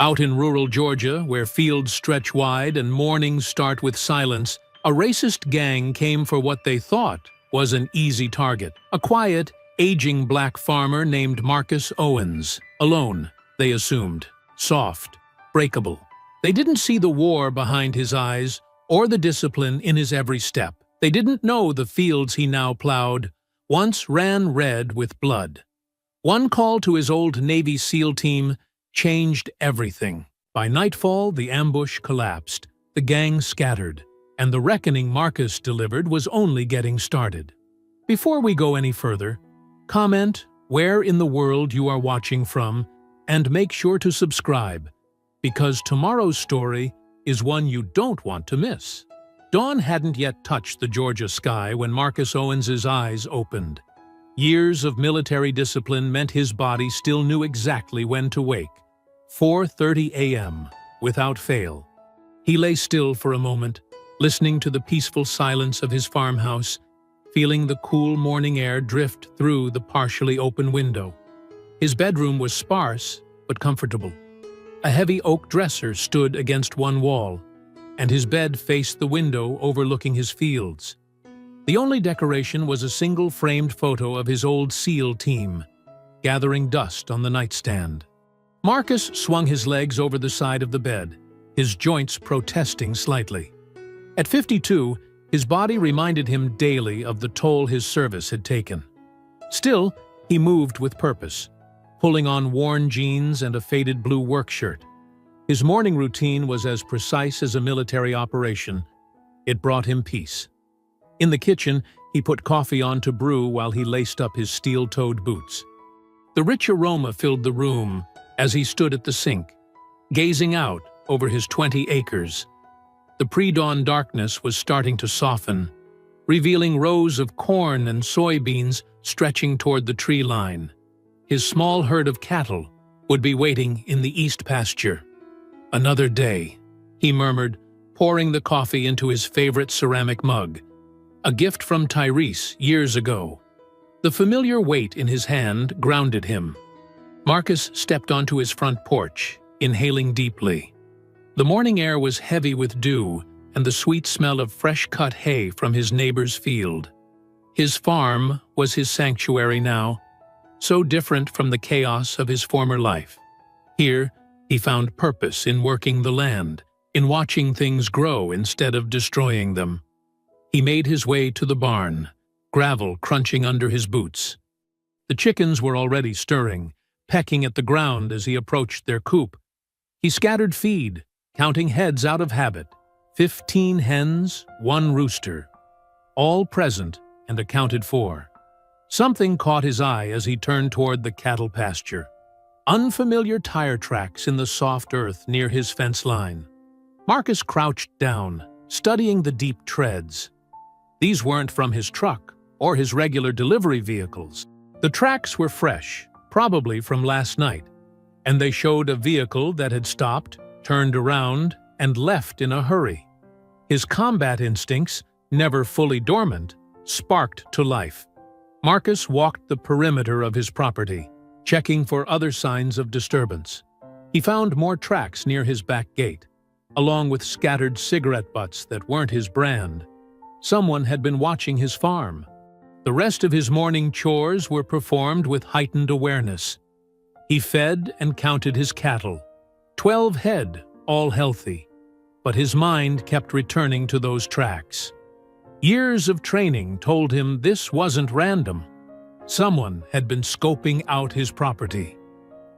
Out in rural Georgia, where fields stretch wide and mornings start with silence, a racist gang came for what they thought was an easy target. A quiet, aging black farmer named Marcus Owens. Alone, they assumed. Soft, breakable. They didn't see the war behind his eyes or the discipline in his every step. They didn't know the fields he now plowed once ran red with blood. One call to his old Navy SEAL team changed everything. By nightfall, the ambush collapsed, the gang scattered, and the reckoning Marcus delivered was only getting started. Before we go any further, comment where in the world you are watching from and make sure to subscribe, because tomorrow's story is one you don't want to miss. Dawn hadn't yet touched the Georgia sky when Marcus Owens's eyes opened. Years of military discipline meant his body still knew exactly when to wake. 4:30 a.m., without fail. He lay still for a moment, listening to the peaceful silence of his farmhouse, feeling the cool morning air drift through the partially open window. His bedroom was sparse but comfortable. A heavy oak dresser stood against one wall, and his bed faced the window overlooking his fields. The only decoration was a single framed photo of his old SEAL team, gathering dust on the nightstand. Marcus swung his legs over the side of the bed, his joints protesting slightly. At 52, his body reminded him daily of the toll his service had taken. Still, he moved with purpose, pulling on worn jeans and a faded blue work shirt. His morning routine was as precise as a military operation. It brought him peace. In the kitchen, he put coffee on to brew while he laced up his steel-toed boots. The rich aroma filled the room as he stood at the sink, gazing out over his 20 acres. The pre-dawn darkness was starting to soften, revealing rows of corn and soybeans stretching toward the tree line. His small herd of cattle would be waiting in the east pasture. Another day, he murmured, pouring the coffee into his favorite ceramic mug, a gift from Tyrese years ago. The familiar weight in his hand grounded him. Marcus stepped onto his front porch, inhaling deeply. The morning air was heavy with dew and the sweet smell of fresh-cut hay from his neighbor's field. His farm was his sanctuary now, so different from the chaos of his former life. Here, he found purpose in working the land, in watching things grow instead of destroying them. He made his way to the barn, gravel crunching under his boots. The chickens were already stirring, pecking at the ground as he approached their coop. He scattered feed, counting heads out of habit. 15 hens, 1 rooster, all present and accounted for. Something caught his eye as he turned toward the cattle pasture. Unfamiliar tire tracks in the soft earth near his fence line. Marcus crouched down, studying the deep treads. These weren't from his truck or his regular delivery vehicles. The tracks were fresh, probably from last night, and they showed a vehicle that had stopped, turned around, and left in a hurry. His combat instincts, never fully dormant, sparked to life. Marcus walked the perimeter of his property, checking for other signs of disturbance. He found more tracks near his back gate, along with scattered cigarette butts that weren't his brand. Someone had been watching his farm. The rest of his morning chores were performed with heightened awareness. He fed and counted his cattle. 12 head, all healthy. But his mind kept returning to those tracks. Years of training told him this wasn't random. Someone had been scoping out his property.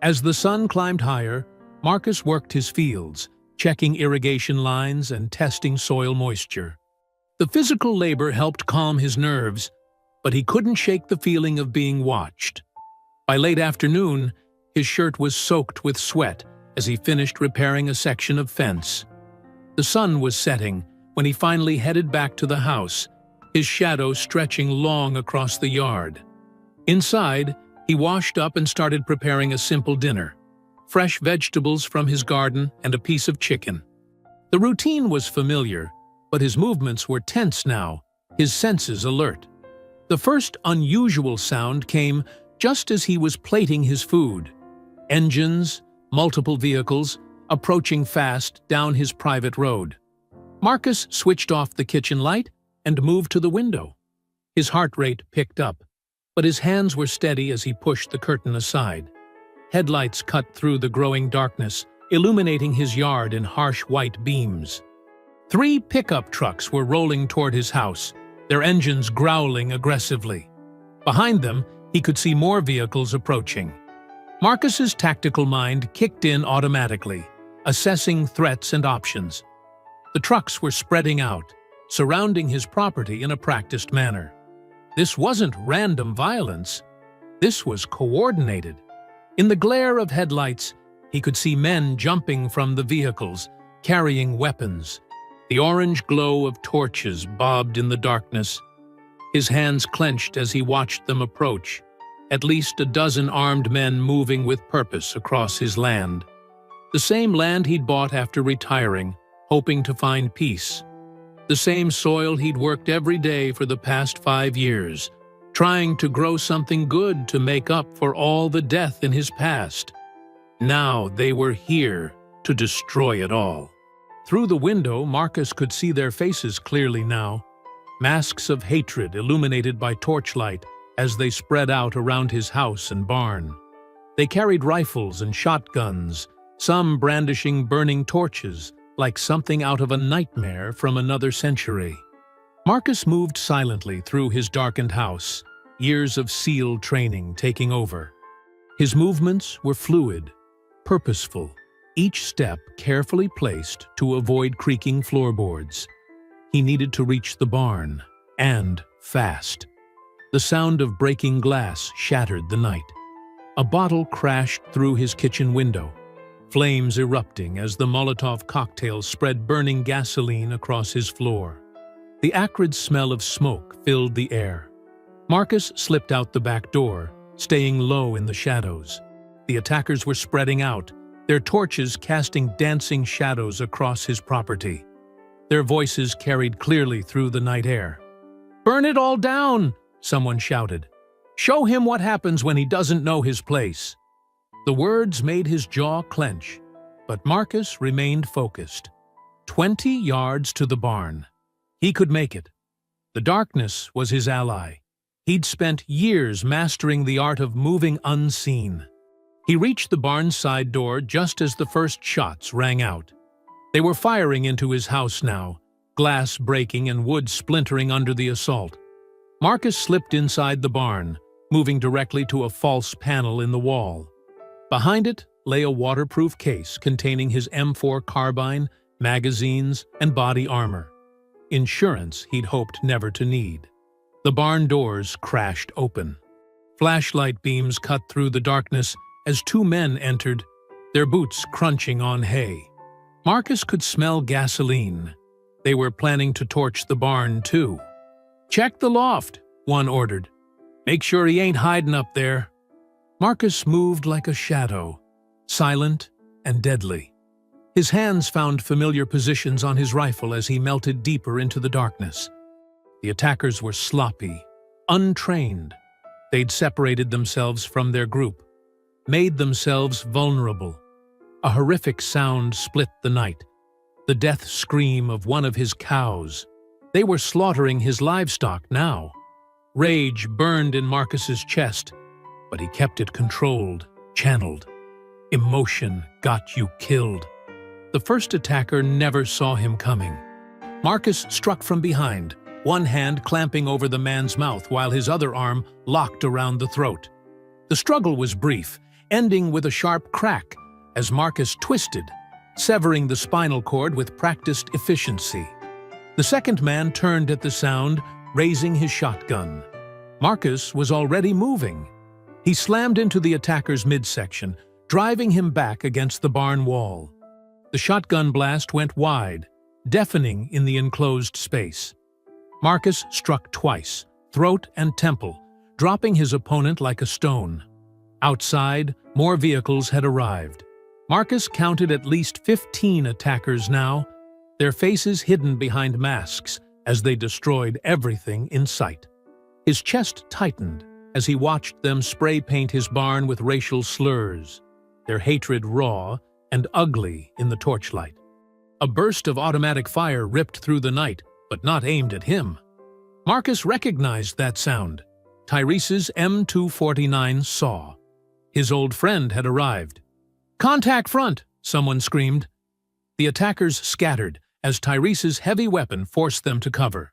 As the sun climbed higher, Marcus worked his fields, checking irrigation lines and testing soil moisture. The physical labor helped calm his nerves, but he couldn't shake the feeling of being watched. By late afternoon, his shirt was soaked with sweat as he finished repairing a section of fence. The sun was setting when he finally headed back to the house, his shadow stretching long across the yard. Inside, he washed up and started preparing a simple dinner: fresh vegetables from his garden and a piece of chicken. The routine was familiar, but his movements were tense now, his senses alert. The first unusual sound came just as he was plating his food. Engines, multiple vehicles, approaching fast down his private road. Marcus switched off the kitchen light and moved to the window. His heart rate picked up, but his hands were steady as he pushed the curtain aside. Headlights cut through the growing darkness, illuminating his yard in harsh white beams. 3 pickup trucks were rolling toward his house, their engines growling aggressively. Behind them, he could see more vehicles approaching. Marcus's tactical mind kicked in automatically, assessing threats and options. The trucks were spreading out, surrounding his property in a practiced manner. This wasn't random violence. This was coordinated. In the glare of headlights, he could see men jumping from the vehicles, carrying weapons. The orange glow of torches bobbed in the darkness. His hands clenched as he watched them approach, at least a dozen armed men moving with purpose across his land. The same land he'd bought after retiring, hoping to find peace. The same soil he'd worked every day for the past 5 years, trying to grow something good to make up for all the death in his past. Now they were here to destroy it all. Through the window, Marcus could see their faces clearly now, masks of hatred illuminated by torchlight as they spread out around his house and barn. They carried rifles and shotguns, some brandishing burning torches, like something out of a nightmare from another century. Marcus moved silently through his darkened house, years of SEAL training taking over. His movements were fluid, purposeful, each step carefully placed to avoid creaking floorboards. He needed to reach the barn, and fast. The sound of breaking glass shattered the night. A bottle crashed through his kitchen window, flames erupting as the Molotov cocktail spread burning gasoline across his floor. The acrid smell of smoke filled the air. Marcus slipped out the back door, staying low in the shadows. The attackers were spreading out, their torches casting dancing shadows across his property. Their voices carried clearly through the night air. "Burn it all down!" someone shouted. "Show him what happens when he doesn't know his place." The words made his jaw clench, but Marcus remained focused. 20 yards to the barn. He could make it. The darkness was his ally. He'd spent years mastering the art of moving unseen. He reached the barn's side door just as the first shots rang out. They were firing into his house now, glass breaking and wood splintering under the assault. Marcus slipped inside the barn, moving directly to a false panel in the wall. Behind it lay a waterproof case containing his M4 carbine, magazines, and body armor. Insurance he'd hoped never to need. The barn doors crashed open. Flashlight beams cut through the darkness as 2 men entered, their boots crunching on hay. Marcus could smell gasoline. They were planning to torch the barn, too. "Check the loft," one ordered. "Make sure he ain't hiding up there." Marcus moved like a shadow, silent and deadly. His hands found familiar positions on his rifle as he melted deeper into the darkness. The attackers were sloppy, untrained. They'd separated themselves from their group, made themselves vulnerable. A horrific sound split the night, the death scream of one of his cows. They were slaughtering his livestock now. Rage burned in Marcus's chest, but he kept it controlled, channeled. Emotion got you killed. The first attacker never saw him coming. Marcus struck from behind, one hand clamping over the man's mouth while his other arm locked around the throat. The struggle was brief, ending with a sharp crack as Marcus twisted, severing the spinal cord with practiced efficiency. The second man turned at the sound, raising his shotgun. Marcus was already moving. He slammed into the attacker's midsection, driving him back against the barn wall. The shotgun blast went wide, deafening in the enclosed space. Marcus struck twice, throat and temple, dropping his opponent like a stone. Outside, more vehicles had arrived. Marcus counted at least 15 attackers now, their faces hidden behind masks as they destroyed everything in sight. His chest tightened as he watched them spray paint his barn with racial slurs, their hatred raw and ugly in the torchlight. A burst of automatic fire ripped through the night, but not aimed at him. Marcus recognized that sound. Tyrese's M249 saw. His old friend had arrived. "Contact front!" someone screamed. The attackers scattered as Tyrese's heavy weapon forced them to cover.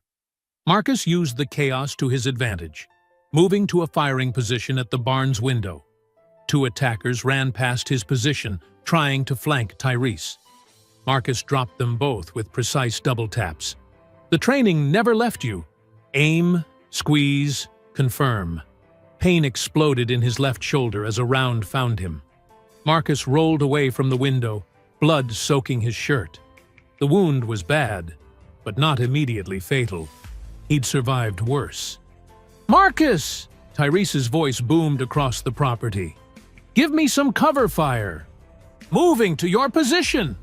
Marcus used the chaos to his advantage, moving to a firing position at the barn's window. Two attackers ran past his position, trying to flank Tyrese. Marcus dropped them both with precise double taps. The training never left you. Aim, squeeze, confirm. Pain exploded in his left shoulder as a round found him. Marcus rolled away from the window, blood soaking his shirt. The wound was bad, but not immediately fatal. He'd survived worse. "Marcus!" Tyrese's voice boomed across the property. "Give me some cover fire!" "Moving to your position!"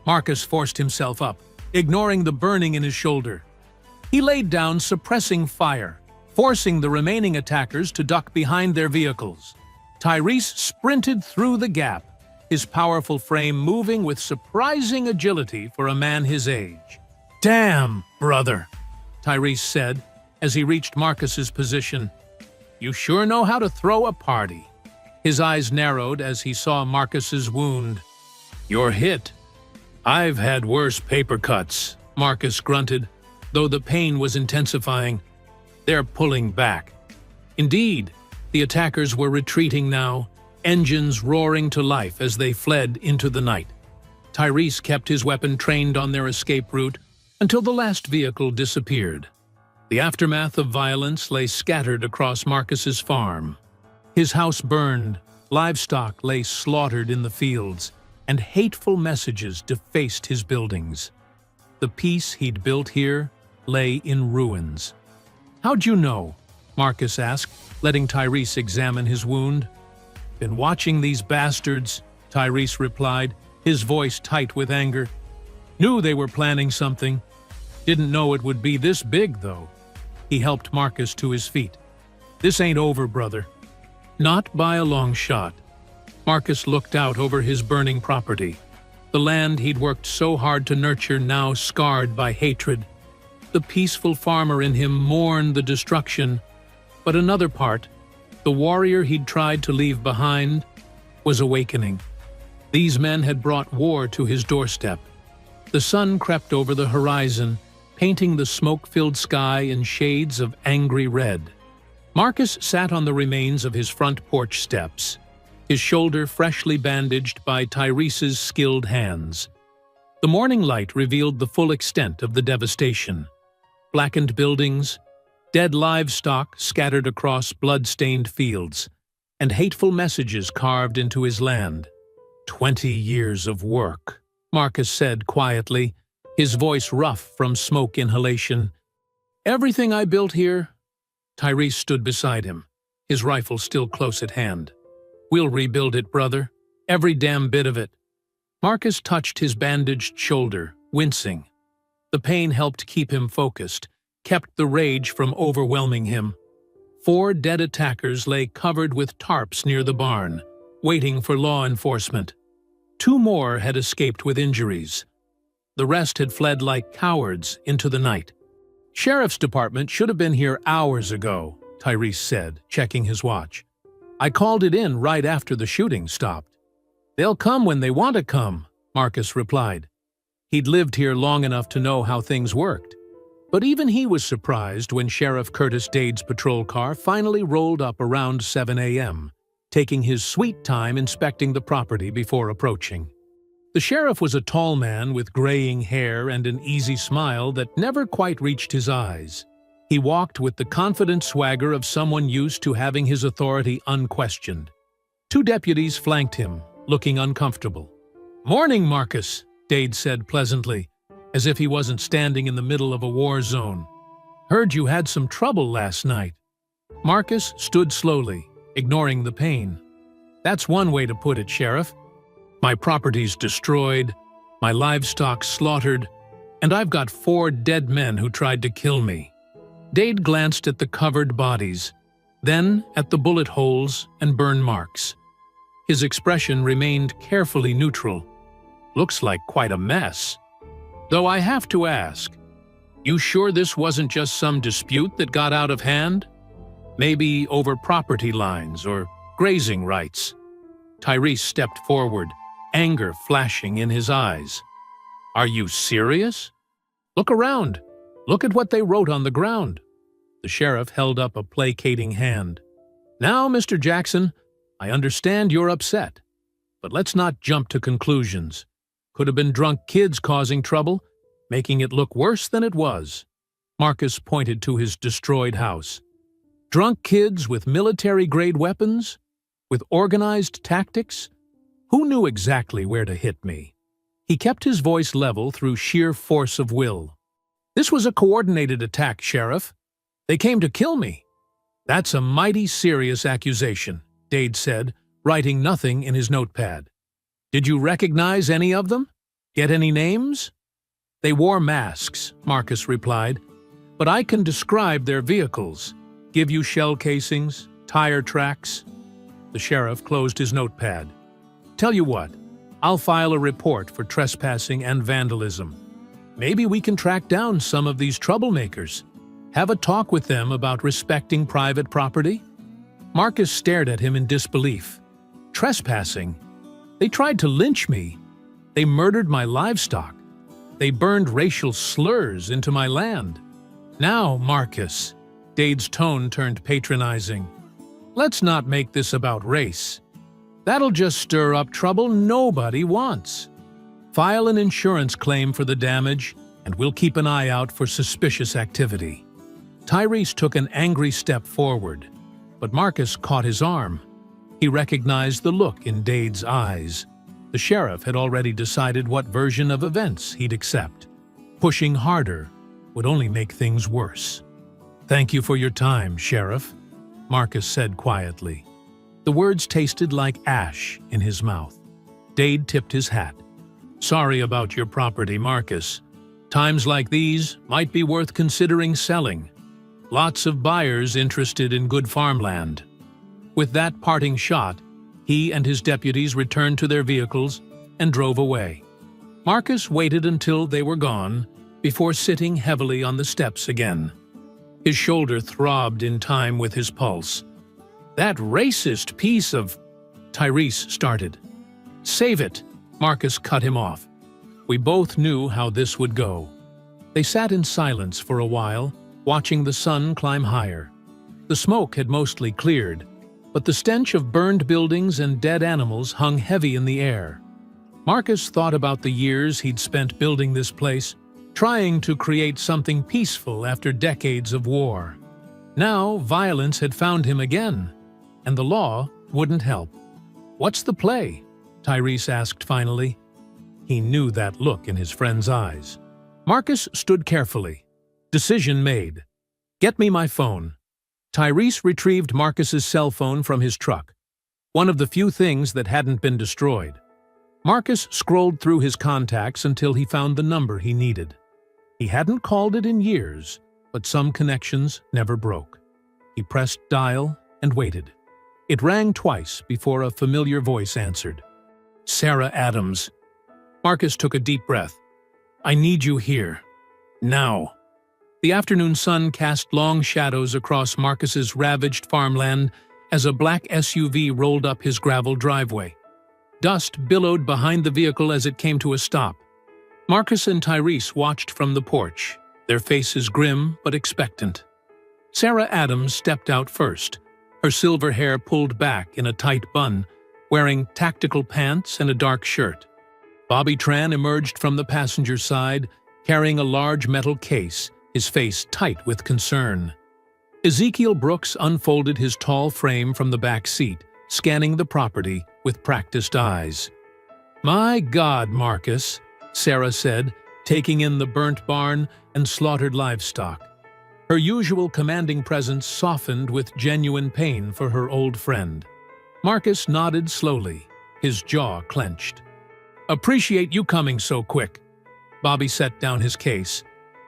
Marcus forced himself up, ignoring the burning in his shoulder. He laid down, suppressing fire, forcing the remaining attackers to duck behind their vehicles. Tyrese sprinted through the gap, his powerful frame moving with surprising agility for a man his age. "Damn, brother," Tyrese said as he reached Marcus's position. "You sure know how to throw a party." His eyes narrowed as he saw Marcus's wound. "You're hit." "I've had worse paper cuts," Marcus grunted, though the pain was intensifying. "They're pulling back." Indeed, the attackers were retreating now, engines roaring to life as they fled into the night. Tyrese kept his weapon trained on their escape route until the last vehicle disappeared. The aftermath of violence lay scattered across Marcus's farm. His house burned, livestock lay slaughtered in the fields, and hateful messages defaced his buildings. The peace he'd built here lay in ruins. "How'd you know?" Marcus asked, letting Tyrese examine his wound. "Been watching these bastards," Tyrese replied, his voice tight with anger. "Knew they were planning something. Didn't know it would be this big, though." He helped Marcus to his feet. "This ain't over, brother." "Not by a long shot." Marcus looked out over his burning property. The land he'd worked so hard to nurture now scarred by hatred. The peaceful farmer in him mourned the destruction, but another part, the warrior he'd tried to leave behind, was awakening. These men had brought war to his doorstep. The sun crept over the horizon, painting the smoke-filled sky in shades of angry red. Marcus sat on the remains of his front porch steps, his shoulder freshly bandaged by Tyrese's skilled hands. The morning light revealed the full extent of the devastation. Blackened buildings, dead livestock scattered across blood-stained fields, and hateful messages carved into his land. 20 years of work, Marcus said quietly, his voice rough from smoke inhalation. "Everything I built here?" Tyrese stood beside him, his rifle still close at hand. "We'll rebuild it, brother. Every damn bit of it." Marcus touched his bandaged shoulder, wincing. The pain helped keep him focused, kept the rage from overwhelming him. 4 dead attackers lay covered with tarps near the barn, waiting for law enforcement. 2 more had escaped with injuries. The rest had fled like cowards into the night. "Sheriff's department should have been here hours ago," Tyrese said, checking his watch. "I called it in right after the shooting stopped." "They'll come when they want to come," Marcus replied. He'd lived here long enough to know how things worked. But even he was surprised when Sheriff Curtis Dade's patrol car finally rolled up around 7 a.m., taking his sweet time inspecting the property before approaching. The sheriff was a tall man with graying hair and an easy smile that never quite reached his eyes. He walked with the confident swagger of someone used to having his authority unquestioned. 2 deputies flanked him, looking uncomfortable. "Morning, Marcus," Dade said pleasantly, as if he wasn't standing in the middle of a war zone. "Heard you had some trouble last night." Marcus stood slowly, ignoring the pain. "That's one way to put it, Sheriff. My property's destroyed, my livestock slaughtered, and I've got 4 dead men who tried to kill me." Dade glanced at the covered bodies, then at the bullet holes and burn marks. His expression remained carefully neutral, Looks like quite a mess. Though I have to ask, you sure this wasn't just some dispute that got out of hand? Maybe over property lines or grazing rights? Tyrese stepped forward, anger flashing in his eyes. Are you serious? Look around. Look at what they wrote on the ground. The sheriff held up a placating hand. Now, Mr. Jackson, I understand you're upset, but let's not jump to conclusions. Could have been drunk kids causing trouble, making it look worse than it was. Marcus pointed to his destroyed house. Drunk kids with military-grade weapons? With organized tactics? Who knew exactly where to hit me? He kept his voice level through sheer force of will. This was a coordinated attack, Sheriff. They came to kill me. That's a mighty serious accusation, Dade said, writing nothing in his notepad. Did you recognize any of them? Get any names? They wore masks, Marcus replied, but I can describe their vehicles, give you shell casings, tire tracks. The sheriff closed his notepad. Tell you what, I'll file a report for trespassing and vandalism. Maybe we can track down some of these troublemakers. Have a talk with them about respecting private property? Marcus stared at him in disbelief. Trespassing? They tried to lynch me. They murdered my livestock. They burned racial slurs into my land. Now, Marcus, Dade's tone turned patronizing. Let's not make this about race. That'll just stir up trouble nobody wants. File an insurance claim for the damage, and we'll keep an eye out for suspicious activity. Tyrese took an angry step forward, but Marcus caught his arm. He recognized the look in Dade's eyes. The sheriff had already decided what version of events he'd accept. Pushing harder would only make things worse. Thank you for your time, Sheriff, Marcus said quietly. The words tasted like ash in his mouth. Dade tipped his hat. Sorry about your property, Marcus. Times like these might be worth considering selling. Lots of buyers interested in good farmland. With that parting shot, he and his deputies returned to their vehicles and drove away. Marcus waited until they were gone before sitting heavily on the steps again. His shoulder throbbed in time with his pulse. That racist piece of... Tyrese started. Save it, Marcus cut him off. We both knew how this would go. They sat in silence for a while, watching the sun climb higher. The smoke had mostly cleared, but the stench of burned buildings and dead animals hung heavy in the air. Marcus thought about the years he'd spent building this place, trying to create something peaceful after decades of war. Now violence had found him again, and the law wouldn't help. What's the play? Tyrese asked finally. He knew that look in his friend's eyes. Marcus stood carefully. Decision made. Get me my phone. Tyrese retrieved Marcus's cell phone from his truck, one of the few things that hadn't been destroyed. Marcus scrolled through his contacts until he found the number he needed. He hadn't called it in years, but some connections never broke. He pressed dial and waited. It rang twice before a familiar voice answered. Sarah Adams. Marcus took a deep breath. I need you here. Now. The afternoon sun cast long shadows across Marcus's ravaged farmland as a black SUV rolled up his gravel driveway. Dust billowed behind the vehicle as it came to a stop. Marcus and Tyrese watched from the porch, their faces grim but expectant. Sarah Adams stepped out first, her silver hair pulled back in a tight bun, wearing tactical pants and a dark shirt. Bobby Tran emerged from the passenger side, carrying a large metal case, his face tight with concern. Ezekiel Brooks unfolded his tall frame from the back seat, scanning the property with practiced eyes. My God, Marcus, Sarah said, taking in the burnt barn and slaughtered livestock. Her usual commanding presence softened with genuine pain for her old friend. Marcus nodded slowly, his jaw clenched. Appreciate you coming so quick. Bobby set down his case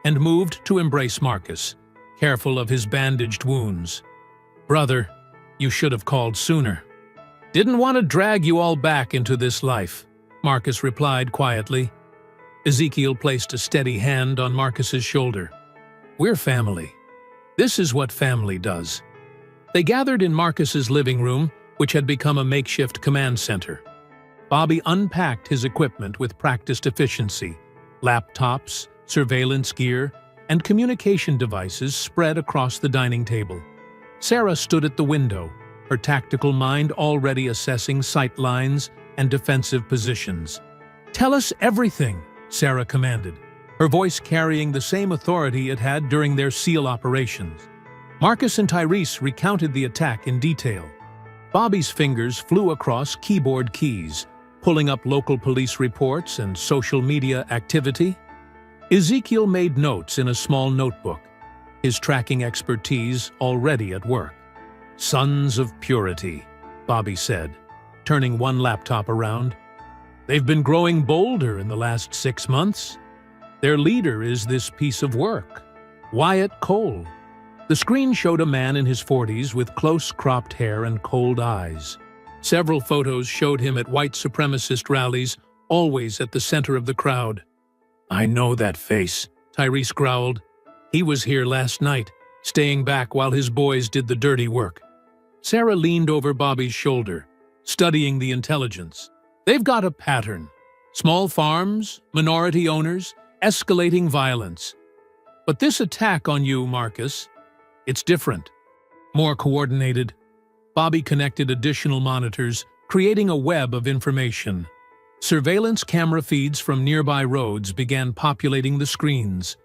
and moved to embrace Marcus, careful of his bandaged wounds. Brother, you should have called sooner. Didn't want to drag you all back into this life. Marcus replied quietly. Ezekiel placed a steady hand on Marcus's shoulder. We're family. This is what family does. They gathered in Marcus's living room, which had become a makeshift command center. Bobby unpacked his equipment with practiced efficiency. Laptops, surveillance gear, and communication devices spread across the dining table. Sarah stood at the window, her tactical mind already assessing sight lines and defensive positions. "Tell us everything," Sarah commanded, her voice carrying the same authority it had during their SEAL operations. Marcus and Tyrese recounted the attack in detail. Bobby's fingers flew across keyboard keys, pulling up local police reports and social media activity. Ezekiel made notes in a small notebook, his tracking expertise already at work. "Sons of Purity," Bobby said, turning one laptop around. "They've been growing bolder in the last 6 months. Their leader is this piece of work, Wyatt Cole." The screen showed a man in his 40s with close cropped hair and cold eyes. Several photos showed him at white supremacist rallies, always at the center of the crowd. "I know that face," Tyrese growled. "He was here last night, staying back while his boys did the dirty work." Sarah leaned over Bobby's shoulder, studying the intelligence. "They've got a pattern. Small farms, minority owners, escalating violence. But this attack on you, Marcus, it's different. More coordinated." Bobby connected additional monitors, creating a web of information. Surveillance camera feeds from nearby roads began populating the screens.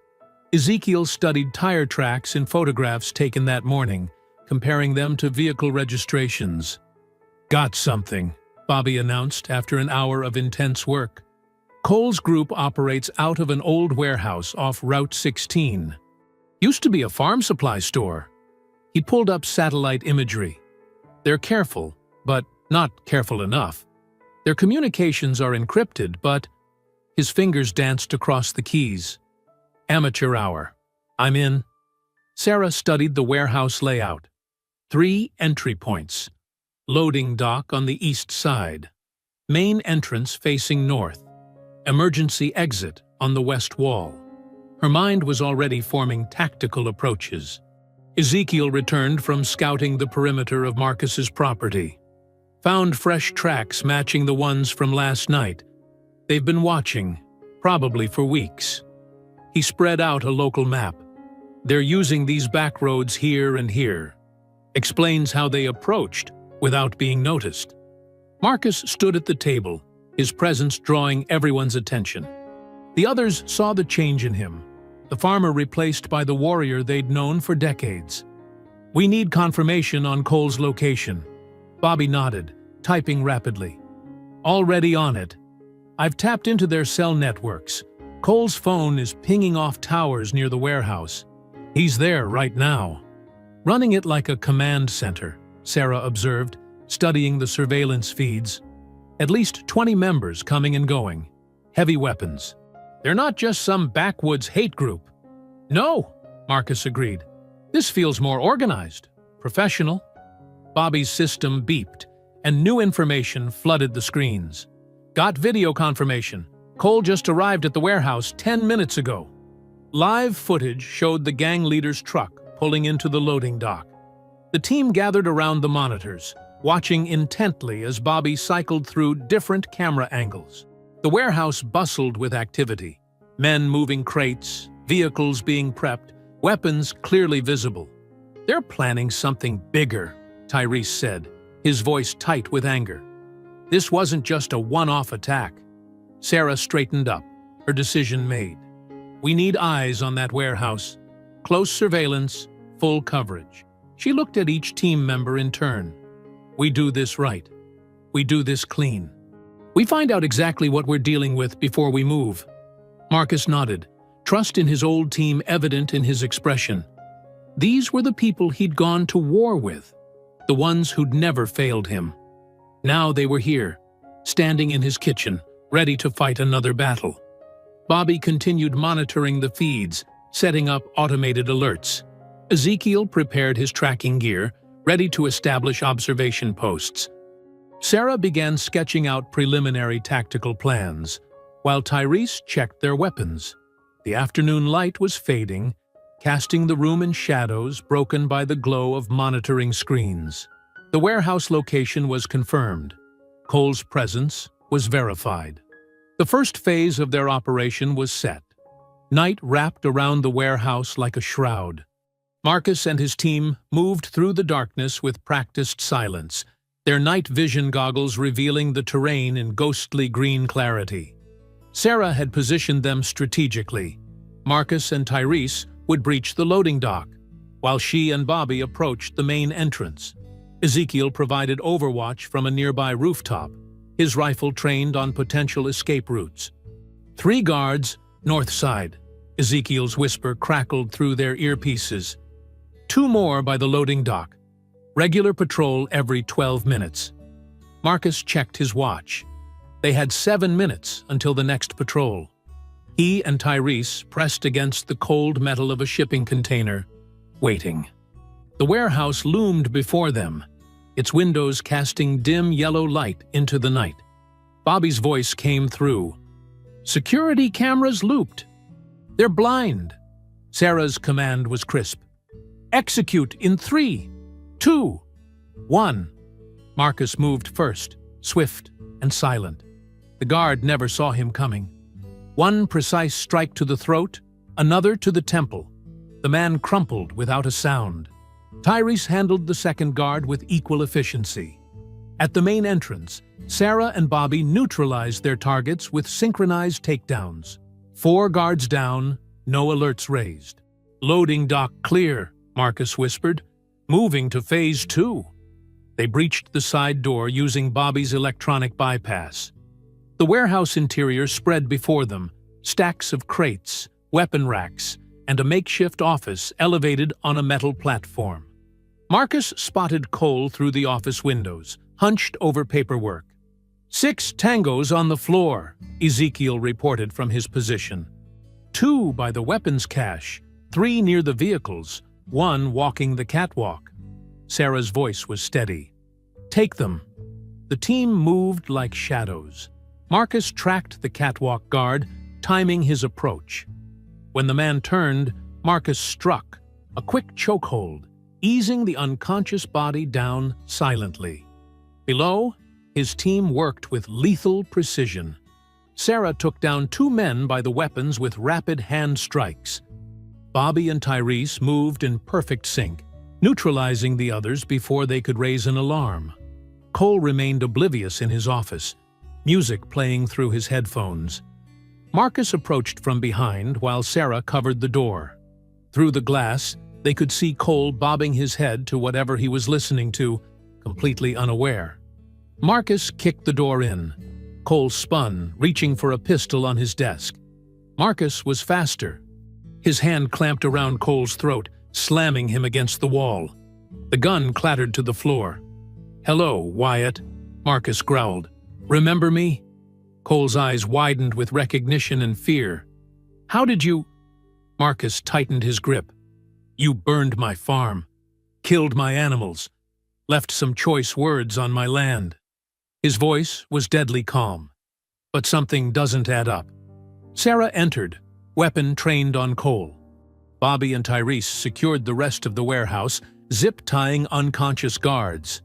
Ezekiel studied tire tracks in photographs taken that morning, comparing them to vehicle registrations. "Got something," Bobby announced after an hour of intense work. Cole's group operates out of an old warehouse off Route 16. Used to be a farm supply store. He pulled up satellite imagery. They're careful, but not careful enough. Their communications are encrypted, but... His fingers danced across the keys. "Amateur hour. I'm in." Sarah studied the warehouse layout. 3 entry points. Loading dock on the east side. Main entrance facing north. Emergency exit on the west wall. Her mind was already forming tactical approaches. Ezekiel returned from scouting the perimeter of Marcus's property. Found fresh tracks matching the ones from last night. They've been watching, probably for weeks. He spread out a local map. "They're using these back roads here and here." Explains how they approached without being noticed. Marcus stood at the table, his presence drawing everyone's attention. The others saw the change in him, the farmer replaced by the warrior they'd known for decades. "We need confirmation on Cole's location." Bobby nodded, typing rapidly. "Already on it. I've tapped into their cell networks. Cole's phone is pinging off towers near the warehouse. He's there right now." "Running it like a command center," Sarah observed, studying the surveillance feeds. "At least 20 members coming and going. Heavy weapons. They're not just some backwoods hate group." "No," Marcus agreed. "This feels more organized, professional." Bobby's system beeped, and new information flooded the screens. "Got video confirmation. Cole just arrived at the warehouse 10 minutes ago." Live footage showed the gang leader's truck pulling into the loading dock. The team gathered around the monitors, watching intently as Bobby cycled through different camera angles. The warehouse bustled with activity. Men moving crates, vehicles being prepped, weapons clearly visible. "They're planning something bigger," Tyrese said, his voice tight with anger. "This wasn't just a one-off attack." Sarah straightened up, her decision made. "We need eyes on that warehouse. Close surveillance, full coverage." She looked at each team member in turn. "We do this right. We do this clean. We find out exactly what we're dealing with before we move." Marcus nodded, trust in his old team evident in his expression. These were the people he'd gone to war with, the ones who'd never failed him. Now they were here, standing in his kitchen, ready to fight another battle. Bobby continued monitoring the feeds, setting up automated alerts. Ezekiel prepared his tracking gear, ready to establish observation posts. Sarah began sketching out preliminary tactical plans, while Tyrese checked their weapons. The afternoon light was fading, casting the room in shadows broken by the glow of monitoring screens. The warehouse location was confirmed. Cole's presence was verified. The first phase of their operation was set. Night wrapped around the warehouse like a shroud. Marcus and his team moved through the darkness with practiced silence, their night vision goggles revealing the terrain in ghostly green clarity. Sarah had positioned them strategically. Marcus and Tyrese would breach the loading dock, while she and Bobby approached the main entrance. Ezekiel provided overwatch from a nearby rooftop, his rifle trained on potential escape routes. 3 guards, north side. Ezekiel's whisper crackled through their earpieces. 2 more by the loading dock. Regular patrol every 12 minutes. Marcus checked his watch. They had 7 minutes until the next patrol. He and Tyrese pressed against the cold metal of a shipping container, waiting. The warehouse loomed before them, its windows casting dim yellow light into the night. Bobby's voice came through. "Security cameras looped. They're blind." Sarah's command was crisp. "Execute in 3, 2, 1. Marcus moved first, swift and silent. The guard never saw him coming. One precise strike to the throat, another to the temple. The man crumpled without a sound. Tyrese handled the second guard with equal efficiency. At the main entrance, Sarah and Bobby neutralized their targets with synchronized takedowns. 4 guards down, no alerts raised. "Loading dock clear," Marcus whispered, moving to phase 2. They breached the side door using Bobby's electronic bypass. The warehouse interior spread before them, stacks of crates, weapon racks, and a makeshift office elevated on a metal platform. Marcus spotted Cole through the office windows, hunched over paperwork. 6 tangos on the floor, Ezekiel reported from his position. 2 by the weapons cache, 3 near the vehicles, 1 walking the catwalk. Sarah's voice was steady. "Take them." The team moved like shadows. Marcus tracked the catwalk guard, timing his approach. When the man turned, Marcus struck, a quick chokehold, easing the unconscious body down silently. Below, his team worked with lethal precision. Sarah took down 2 men by the weapons with rapid hand strikes. Bobby and Tyrese moved in perfect sync, neutralizing the others before they could raise an alarm. Cole remained oblivious in his office, music playing through his headphones. Marcus approached from behind while Sarah covered the door. Through the glass, they could see Cole bobbing his head to whatever he was listening to, completely unaware. Marcus kicked the door in. Cole spun, reaching for a pistol on his desk. Marcus was faster. His hand clamped around Cole's throat, slamming him against the wall. The gun clattered to the floor. "Hello, Wyatt," Marcus growled. "Remember me?" Cole's eyes widened with recognition and fear. "How did you—" Marcus tightened his grip. "You burned my farm, killed my animals, left some choice words on my land." His voice was deadly calm. But something doesn't add up. Sarah entered, weapon trained on Cole. Bobby and Tyrese secured the rest of the warehouse, zip-tying unconscious guards.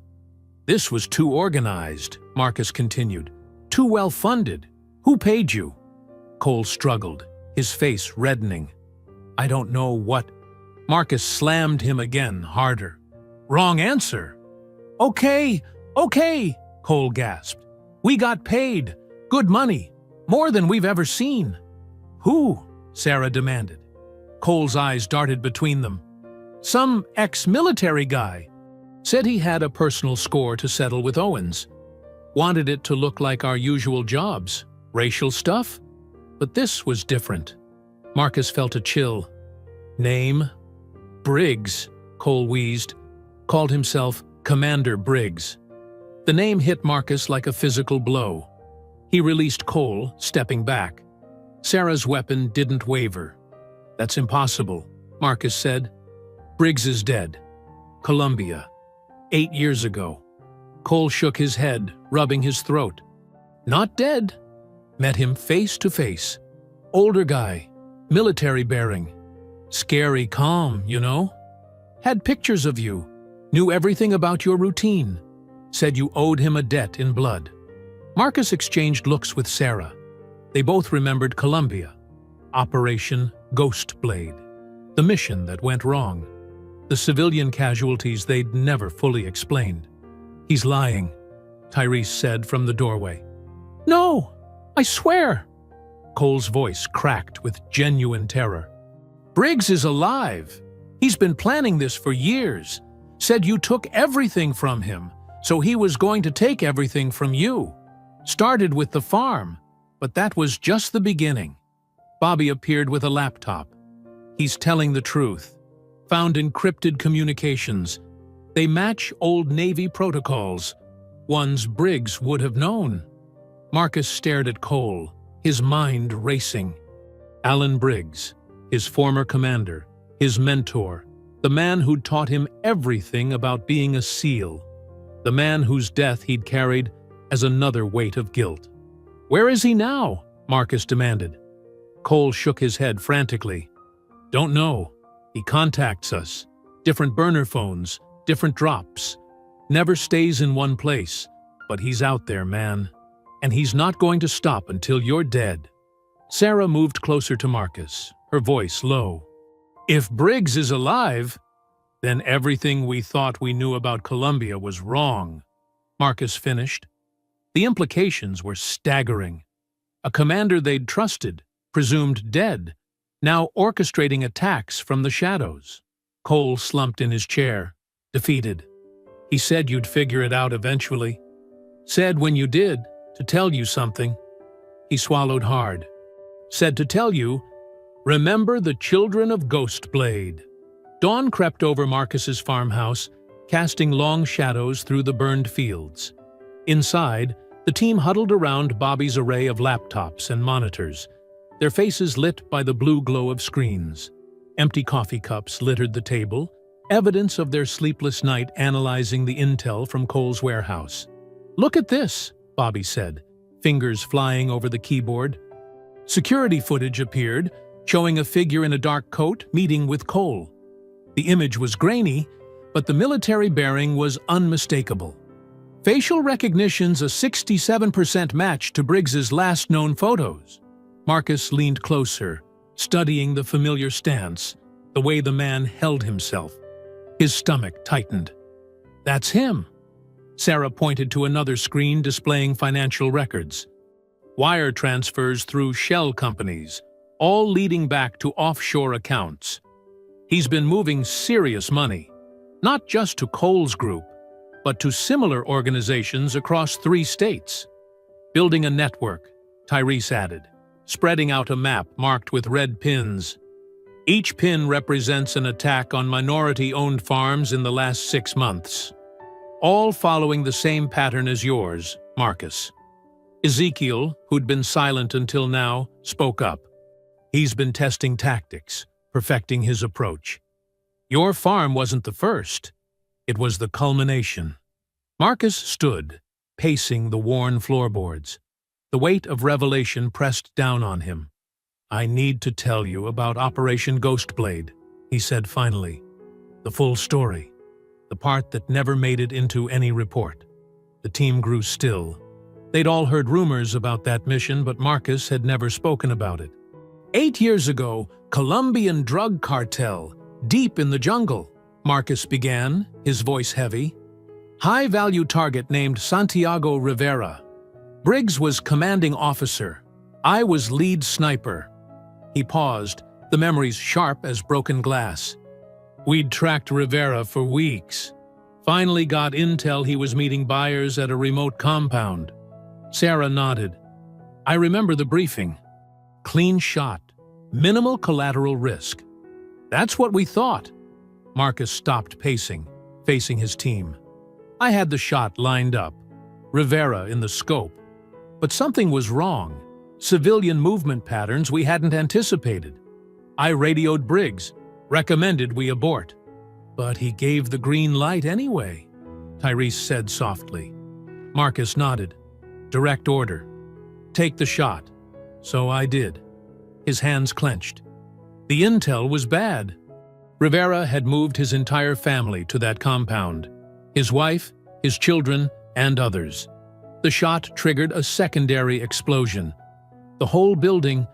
"This was too organized," Marcus continued. "Too well-funded. Who paid you?" Cole struggled, his face reddening. "I don't know what—" Marcus slammed him again, harder. "Wrong answer." Okay, Cole gasped. "We got paid. Good money. More than we've ever seen." "Who?" Sarah demanded. Cole's eyes darted between them. "Some ex-military guy. Said he had a personal score to settle with Owens. Wanted it to look like our usual jobs. Racial stuff? But this was different." Marcus felt a chill. "Name?" "Briggs," Cole wheezed. Called himself Commander Briggs. The name hit Marcus like a physical blow. He released Cole, stepping back. Sarah's weapon didn't waver. "That's impossible," Marcus said. "Briggs is dead. Columbia. 8 years ago." Cole shook his head, rubbing his throat. Not dead. Met him face to face. Older guy, military bearing. Scary calm, you know? Had pictures of you. Knew everything about your routine. Said you owed him a debt in blood. Marcus exchanged looks with Sarah. They both remembered Colombia. Operation Ghostblade. The mission that went wrong. The civilian casualties they'd never fully explained. He's lying, Tyrese said from the doorway. No, I swear. Cole's voice cracked with genuine terror. Briggs is alive. He's been planning this for years. Said you took everything from him, so he was going to take everything from you. Started with the farm, but that was just the beginning. Bobby appeared with a laptop. He's telling the truth. Found encrypted communications. They match old Navy protocols, ones Briggs would have known. Marcus stared at Cole, his mind racing. Alan Briggs, his former commander, his mentor, the man who'd taught him everything about being a SEAL, the man whose death he'd carried as another weight of guilt. Where is he now? Marcus demanded. Cole shook his head frantically. Don't know. He contacts us. Different burner phones, different drops. Never stays in one place. But he's out there, man. And he's not going to stop until you're dead. Sarah moved closer to Marcus, her voice low. If Briggs is alive, then everything we thought we knew about Colombia was wrong, Marcus finished. The implications were staggering. A commander they'd trusted, presumed dead, now orchestrating attacks from the shadows. Cole slumped in his chair, defeated. He said you'd figure it out eventually. Said when you did, to tell you something. He swallowed hard. Said to tell you, remember the children of Ghostblade. Dawn crept over Marcus's farmhouse, casting long shadows through the burned fields. Inside, the team huddled around Bobby's array of laptops and monitors, their faces lit by the blue glow of screens. Empty coffee cups littered the table, evidence of their sleepless night analyzing the intel from Cole's warehouse. Look at this, Bobby said, fingers flying over the keyboard. Security footage appeared, showing a figure in a dark coat meeting with Cole. The image was grainy, but the military bearing was unmistakable. Facial recognition's a 67% match to Briggs's last known photos. Marcus leaned closer, studying the familiar stance, the way the man held himself. His stomach tightened. That's him. Sarah pointed to another screen displaying financial records. Wire transfers through shell companies, all leading back to offshore accounts. He's been moving serious money, not just to Cole's group, but to similar organizations across 3 states. Building a network, Tyrese added, spreading out a map marked with red pins. Each pin represents an attack on minority-owned farms in the last 6 months. All following the same pattern as yours, Marcus. Ezekiel, who'd been silent until now, spoke up. He's been testing tactics, perfecting his approach. Your farm wasn't the first. It was the culmination. Marcus stood, pacing the worn floorboards. The weight of revelation pressed down on him. I need to tell you about Operation Ghostblade, he said finally. The full story. The part that never made it into any report. The team grew still. They'd all heard rumors about that mission, but Marcus had never spoken about it. 8 years ago, Colombian drug cartel, deep in the jungle, Marcus began, his voice heavy. High-value target named Santiago Rivera. Briggs was commanding officer. I was lead sniper. He paused, the memories sharp as broken glass. We'd tracked Rivera for weeks. Finally got intel he was meeting buyers at a remote compound. Sarah nodded. I remember the briefing. Clean shot. Minimal collateral risk. That's what we thought. Marcus stopped pacing, facing his team. I had the shot lined up. Rivera in the scope. But something was wrong. Civilian movement patterns we hadn't anticipated. I radioed Briggs, recommended we abort. But he gave the green light anyway, Tyrese said softly. Marcus nodded. Direct order. Take the shot. So I did. His hands clenched. The intel was bad. Rivera had moved his entire family to that compound. His wife, his children, and others. The shot triggered a secondary explosion. The whole building.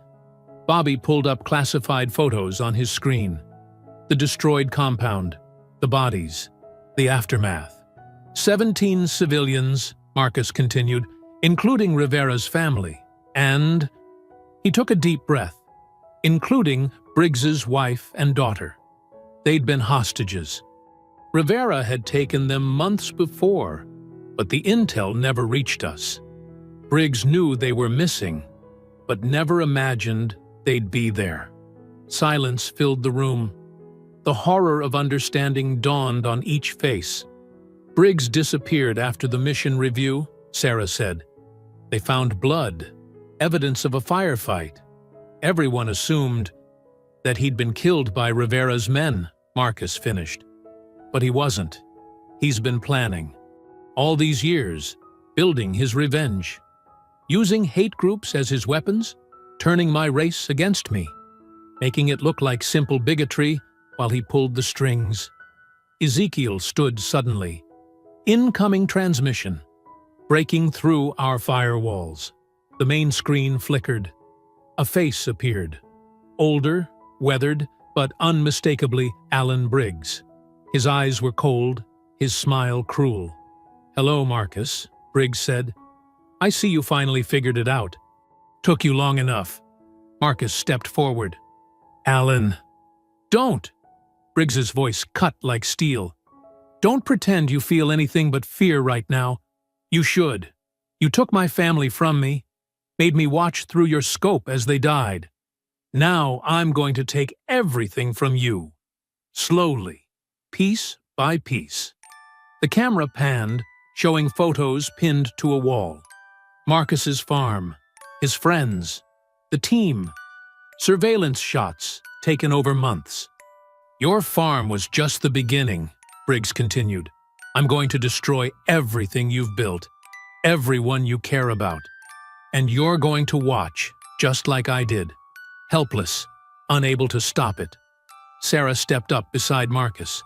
Bobby pulled up classified photos on his screen. The destroyed compound, the bodies, the aftermath. 17 civilians, Marcus continued, including Rivera's family, and he took a deep breath, including Briggs's wife and daughter. They'd been hostages. Rivera had taken them months before, but the intel never reached us. Briggs knew they were missing, but never imagined they'd be there. Silence filled the room. The horror of understanding dawned on each face. Briggs disappeared after the mission review, Sarah said. They found blood, evidence of a firefight. Everyone assumed that he'd been killed by Rivera's men, Marcus finished. But he wasn't. He's been planning. All these years, building his revenge. Using hate groups as his weapons, turning my race against me. Making it look like simple bigotry while he pulled the strings. Ezekiel stood suddenly. Incoming transmission. Breaking through our firewalls. The main screen flickered. A face appeared. Older, weathered, but unmistakably Alan Briggs. His eyes were cold, his smile cruel. "Hello, Marcus," Briggs said. "I see you finally figured it out. Took you long enough." Marcus stepped forward. "Alan." "Don't!" Briggs's voice cut like steel. "Don't pretend you feel anything but fear right now. You should. You took my family from me, made me watch through your scope as they died. Now I'm going to take everything from you. Slowly, piece by piece." The camera panned, showing photos pinned to a wall. Marcus's farm, his friends, the team. Surveillance shots taken over months. "Your farm was just the beginning," Briggs continued. "I'm going to destroy everything you've built, everyone you care about. And you're going to watch, just like I did. Helpless, unable to stop it." Sarah stepped up beside Marcus.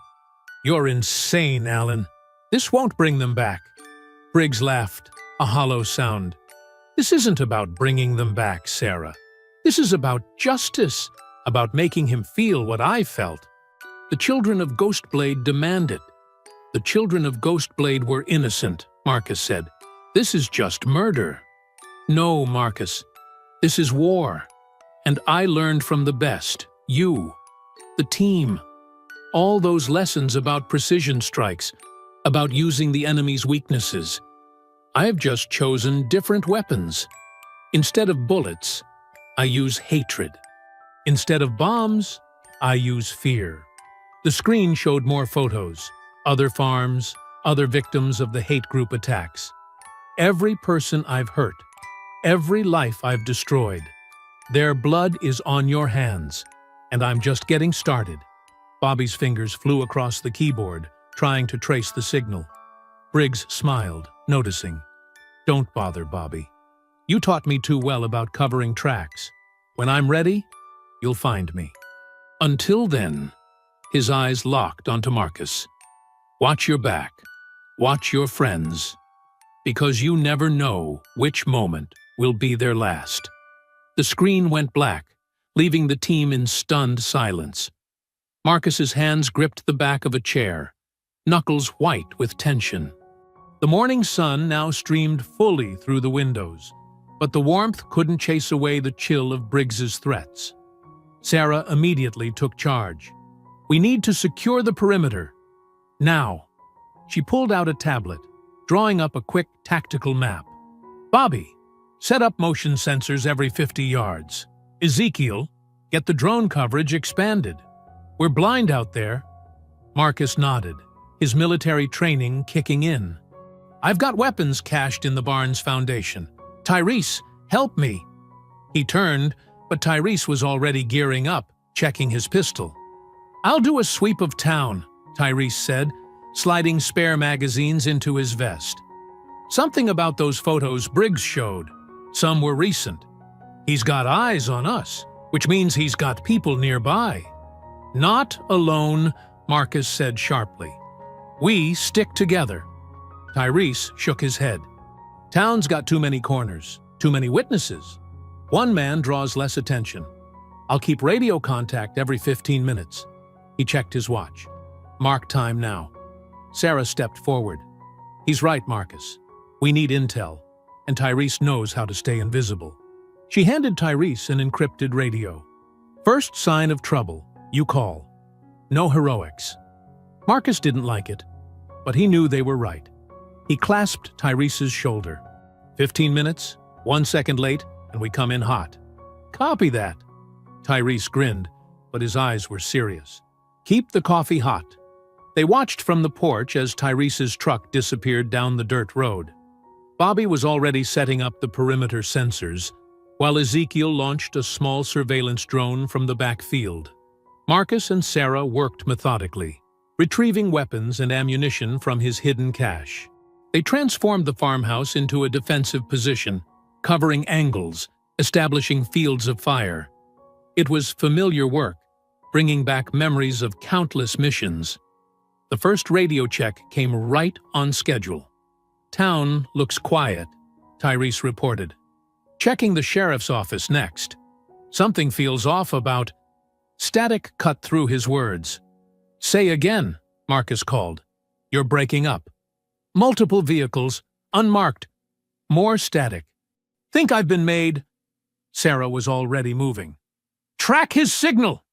"You're insane, Alan. This won't bring them back." Briggs laughed, a hollow sound. "This isn't about bringing them back, Sarah. This is about justice, about making him feel what I felt. The children of Ghostblade demand it. The children of Ghostblade were innocent," Marcus said. "This is just murder." "No, Marcus. This is war. And I learned from the best, you, the team. All those lessons about precision strikes, about using the enemy's weaknesses. I've just chosen different weapons. Instead of bullets, I use hatred. Instead of bombs, I use fear." The screen showed more photos, other farms, other victims of the hate group attacks. Every person I've hurt, every life I've destroyed. Their blood is on your hands, and I'm just getting started. Bobby's fingers flew across the keyboard, trying to trace the signal. Briggs smiled, noticing. "Don't bother, Bobby. You taught me too well about covering tracks. When I'm ready, you'll find me. Until then," his eyes locked onto Marcus. "Watch your back. Watch your friends. Because you never know which moment will be their last." The screen went black, leaving the team in stunned silence. Marcus's hands gripped the back of a chair, knuckles white with tension. The morning sun now streamed fully through the windows, but the warmth couldn't chase away the chill of Briggs's threats. Sarah immediately took charge. "We need to secure the perimeter. Now." She pulled out a tablet, drawing up a quick tactical map. "Bobby, set up motion sensors every 50 yards. Ezekiel, get the drone coverage expanded. We're blind out there." Marcus nodded, his military training kicking in. "I've got weapons cached in the barn's foundation. Tyrese, help me." He turned, but Tyrese was already gearing up, checking his pistol. "I'll do a sweep of town," Tyrese said, sliding spare magazines into his vest. Something about those photos Briggs showed. Some were recent. He's got eyes on us, which means he's got people nearby. Not alone, Marcus said sharply. We stick together. Tyrese shook his head. Town's got too many corners, too many witnesses. One man draws less attention. I'll keep radio contact every 15 minutes. He checked his watch. Mark time now. Sarah stepped forward. He's right, Marcus. We need intel, and Tyrese knows how to stay invisible. She handed Tyrese an encrypted radio. First sign of trouble, you call. No heroics. Marcus didn't like it, but he knew they were right. He clasped Tyrese's shoulder. 15 minutes, 1 second late, and we come in hot. Copy that. Tyrese grinned, but his eyes were serious. Keep the coffee hot. They watched from the porch as Tyrese's truck disappeared down the dirt road. Bobby was already setting up the perimeter sensors, while Ezekiel launched a small surveillance drone from the back field. Marcus and Sarah worked methodically, retrieving weapons and ammunition from his hidden cache. They transformed the farmhouse into a defensive position, covering angles, establishing fields of fire. It was familiar work, bringing back memories of countless missions. The first radio check came right on schedule. Town looks quiet, Tyrese reported. Checking the sheriff's office next. Something feels off about... Static cut through his words. Say again, Marcus called. You're breaking up. Multiple vehicles, unmarked. More static. Think I've been made... Sarah was already moving. Track his signal!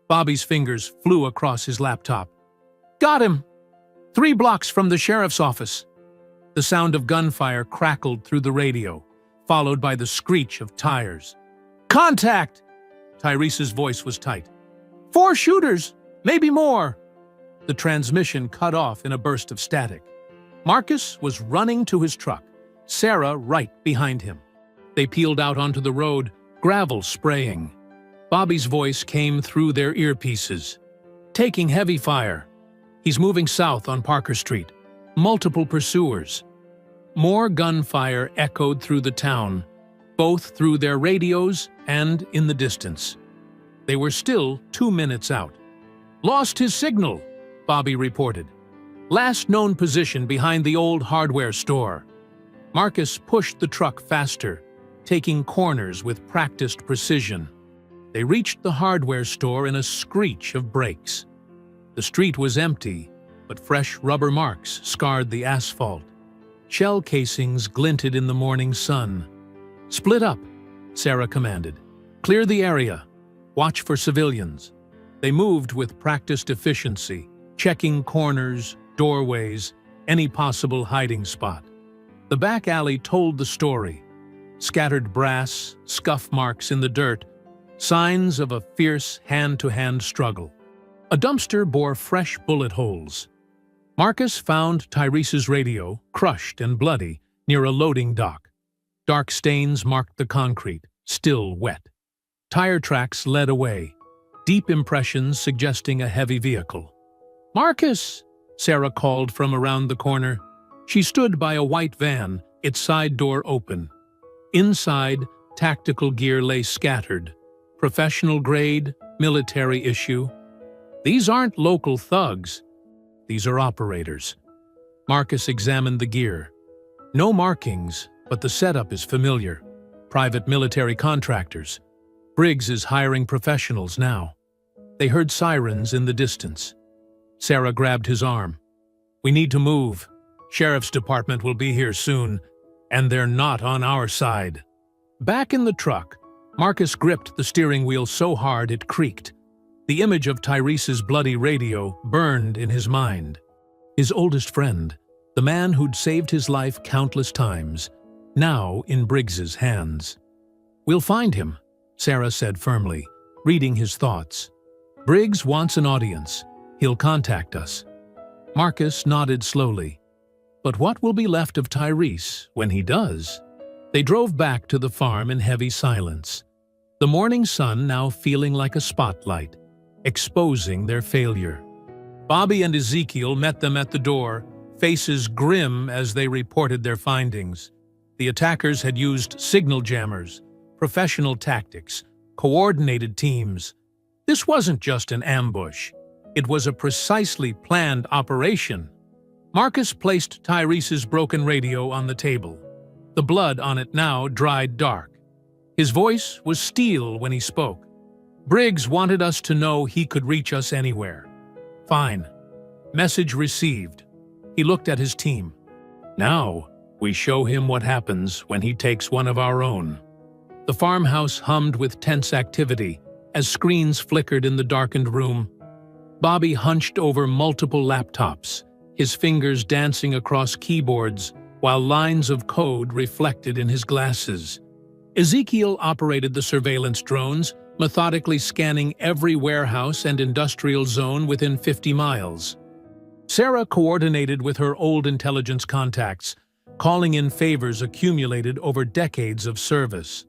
Bobby's fingers flew across his laptop. Got him! 3 blocks from the sheriff's office. The sound of gunfire crackled through the radio, followed by the screech of tires. Contact! Tyrese's voice was tight. 4 shooters, maybe more. The transmission cut off in a burst of static. Marcus was running to his truck, Sarah right behind him. They peeled out onto the road, gravel spraying. Bobby's voice came through their earpieces. Taking heavy fire. He's moving south on Parker Street. Multiple pursuers. More gunfire echoed through the town, both through their radios and in the distance. They were still 2 minutes out. Lost his signal, Bobby reported. Last known position behind the old hardware store. Marcus pushed the truck faster, taking corners with practiced precision. They reached the hardware store in a screech of brakes. The street was empty, but fresh rubber marks scarred the asphalt. Shell casings glinted in the morning sun. Split up, Sarah commanded. Clear the area. Watch for civilians. They moved with practiced efficiency, checking corners, doorways, any possible hiding spot. The back alley told the story. Scattered brass, scuff marks in the dirt, signs of a fierce hand-to-hand struggle. A dumpster bore fresh bullet holes. Marcus found Tyrese's radio, crushed and bloody, near a loading dock. Dark stains marked the concrete, still wet. Tire tracks led away, deep impressions suggesting a heavy vehicle. Marcus! Sarah called from around the corner. She stood by a white van, its side door open. Inside, tactical gear lay scattered. Professional grade, military issue. These aren't local thugs. These are operators. Marcus examined the gear. No markings, but the setup is familiar. Private military contractors. Briggs is hiring professionals now. They heard sirens in the distance. Sarah grabbed his arm. We need to move. Sheriff's department will be here soon, and they're not on our side. Back in the truck, Marcus gripped the steering wheel so hard it creaked. The image of Tyrese's bloody radio burned in his mind. His oldest friend, the man who'd saved his life countless times, now in Briggs's hands. We'll find him, Sarah said firmly, reading his thoughts. Briggs wants an audience. He'll contact us. Marcus nodded slowly. But what will be left of Tyrese when he does? They drove back to the farm in heavy silence. The morning sun now feeling like a spotlight, exposing their failure. Bobby and Ezekiel met them at the door, faces grim as they reported their findings. The attackers had used signal jammers, professional tactics, coordinated teams. This wasn't just an ambush. It was a precisely planned operation. Marcus placed Tyrese's broken radio on the table. The blood on it now dried dark. His voice was steel when he spoke. Briggs wanted us to know he could reach us anywhere. Fine. Message received. He looked at his team. Now, we show him what happens when he takes one of our own. The farmhouse hummed with tense activity as screens flickered in the darkened room. Bobby hunched over multiple laptops, his fingers dancing across keyboards while lines of code reflected in his glasses. Ezekiel operated the surveillance drones, methodically scanning every warehouse and industrial zone within 50 miles. Sarah coordinated with her old intelligence contacts, calling in favors accumulated over decades of service.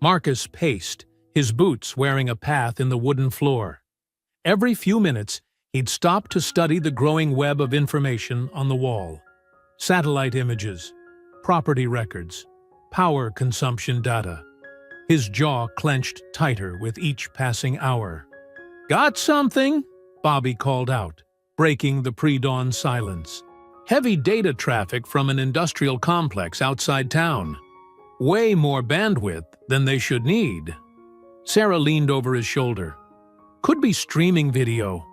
Marcus paced, his boots wearing a path in the wooden floor. Every few minutes, he'd stop to study the growing web of information on the wall. Satellite images, property records, power consumption data. His jaw clenched tighter with each passing hour. "Got something?" Bobby called out, breaking the pre-dawn silence. Heavy data traffic from an industrial complex outside town. Way more bandwidth than they should need. Sarah leaned over his shoulder. "Could be streaming video.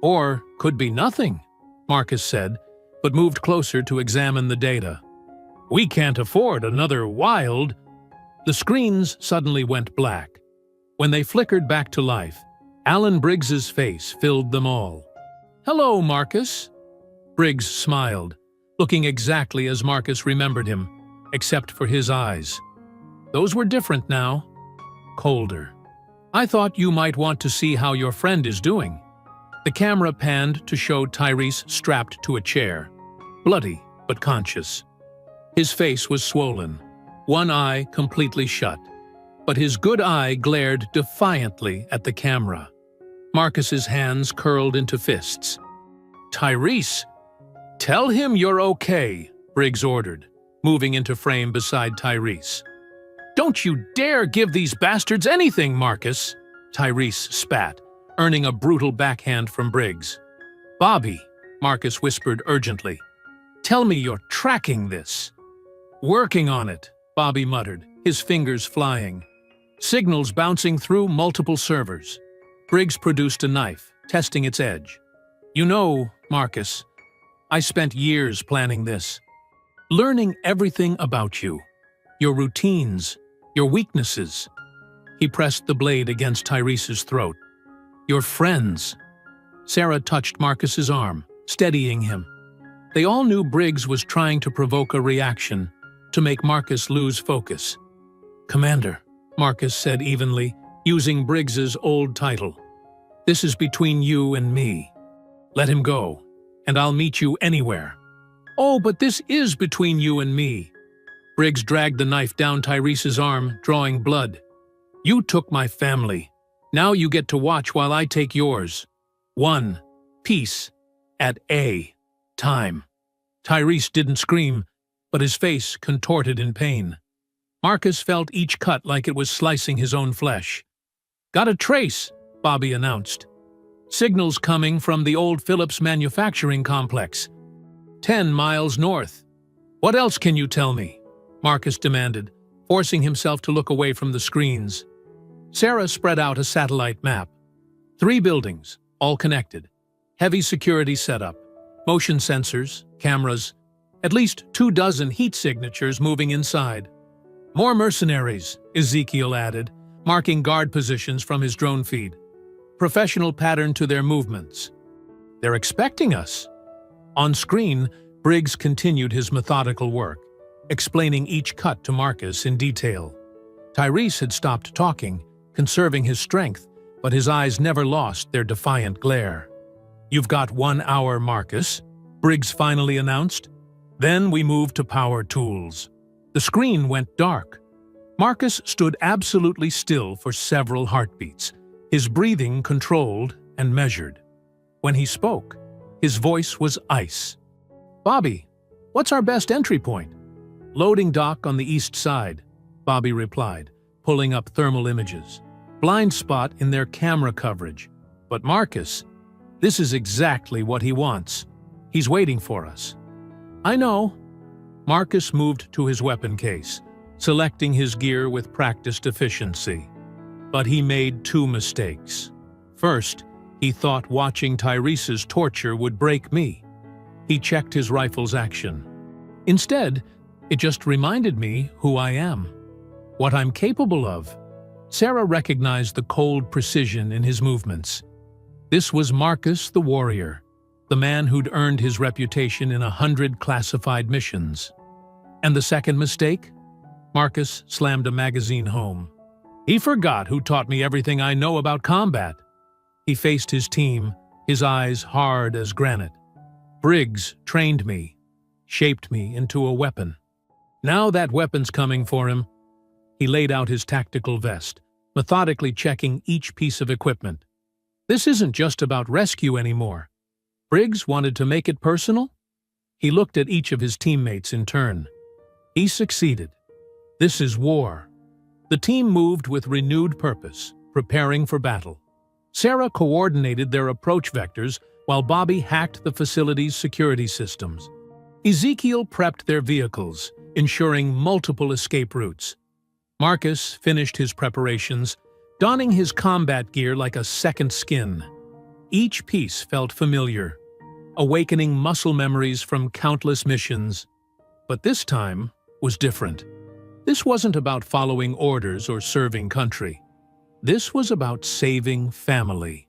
Or could be nothing," Marcus said, but moved closer to examine the data. "We can't afford another wild—" The screens suddenly went black. When they flickered back to life, Alan Briggs's face filled them all. "Hello, Marcus." Briggs smiled, looking exactly as Marcus remembered him, except for his eyes. Those were different now. Colder. "I thought you might want to see how your friend is doing." The camera panned to show Tyrese strapped to a chair, bloody but conscious. His face was swollen, one eye completely shut, but his good eye glared defiantly at the camera. Marcus's hands curled into fists. "Tyrese, tell him you're okay," Briggs ordered, moving into frame beside Tyrese. "Don't you dare give these bastards anything, Marcus," Tyrese spat, earning a brutal backhand from Briggs. "Bobby," Marcus whispered urgently, "tell me you're tracking this." "Working on it," Bobby muttered, his fingers flying. Signals bouncing through multiple servers. Briggs produced a knife, testing its edge. "You know, Marcus, I spent years planning this. Learning everything about you. Your routines, your weaknesses." He pressed the blade against Tyrese's throat. "Your friends." Sarah touched Marcus's arm, steadying him. They all knew Briggs was trying to provoke a reaction, to make Marcus lose focus. "Commander," Marcus said evenly, using Briggs's old title. "This is between you and me. Let him go, and I'll meet you anywhere." "Oh, but this is between you and me." Briggs dragged the knife down Tyrese's arm, drawing blood. "You took my family. Now you get to watch while I take yours. One piece at a time." Tyrese didn't scream, but his face contorted in pain. Marcus felt each cut like it was slicing his own flesh. "Got a trace," Bobby announced. "Signals coming from the old Phillips manufacturing complex. 10 miles north." "What else can you tell me?" Marcus demanded, forcing himself to look away from the screens. Sarah spread out a satellite map. 3 buildings, all connected. Heavy security setup, motion sensors, cameras, at least 24 heat signatures moving inside. "More mercenaries," Ezekiel added, marking guard positions from his drone feed. Professional pattern to their movements. "They're expecting us." On screen, Briggs continued his methodical work, explaining each cut to Marcus in detail. Tyrese had stopped talking, conserving his strength, but his eyes never lost their defiant glare. "You've got 1 hour, Marcus," Briggs finally announced. Then we moved to power tools. The screen went dark. Marcus stood absolutely still for several heartbeats, his breathing controlled and measured. When he spoke, his voice was ice. "Bobby, what's our best entry point?" "Loading dock on the east side," Bobby replied, pulling up thermal images. "Blind spot in their camera coverage. But Marcus, this is exactly what he wants. He's waiting for us." "I know." Marcus moved to his weapon case, selecting his gear with practiced efficiency. But he made two mistakes. First, he thought watching Tyrese's torture would break me. He checked his rifle's action. Instead, it just reminded me who I am, what I'm capable of. Sarah recognized the cold precision in his movements. This was Marcus the warrior, the man who'd earned his reputation in 100 classified missions. And the second mistake? Marcus slammed a magazine home. "He forgot who taught me everything I know about combat." He faced his team, his eyes hard as granite. "Briggs trained me, shaped me into a weapon. Now that weapon's coming for him." He laid out his tactical vest, methodically checking each piece of equipment. This isn't just about rescue anymore. Briggs wanted to make it personal. He looked at each of his teammates in turn. He succeeded. This is war. The team moved with renewed purpose, preparing for battle. Sarah coordinated their approach vectors while Bobby hacked the facility's security systems. Ezekiel prepped their vehicles, ensuring multiple escape routes. Marcus finished his preparations, donning his combat gear like a second skin. Each piece felt familiar, awakening muscle memories from countless missions. But this time was different. This wasn't about following orders or serving country. This was about saving family.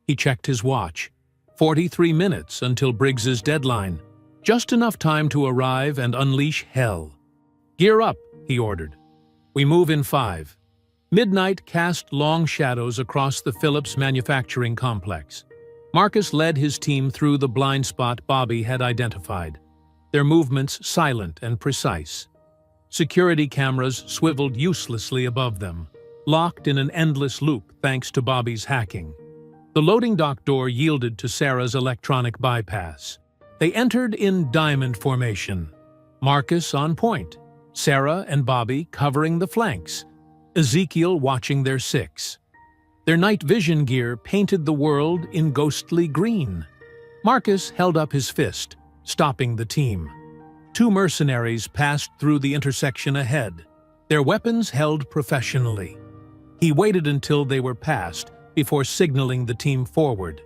He checked his watch. 43 minutes until Briggs's deadline. Just enough time to arrive and unleash hell. "Gear up," he ordered. "We move in 5. Midnight cast long shadows across the Phillips manufacturing complex. Marcus led his team through the blind spot Bobby had identified, their movements silent and precise. Security cameras swiveled uselessly above them, locked in an endless loop thanks to Bobby's hacking. The loading dock door yielded to Sarah's electronic bypass. They entered in diamond formation, Marcus on point, Sarah and Bobby covering the flanks, Ezekiel watching their 6. Their night vision gear painted the world in ghostly green. Marcus held up his fist, stopping the team. 2 mercenaries passed through the intersection ahead, their weapons held professionally. He waited until they were past before signaling the team forward.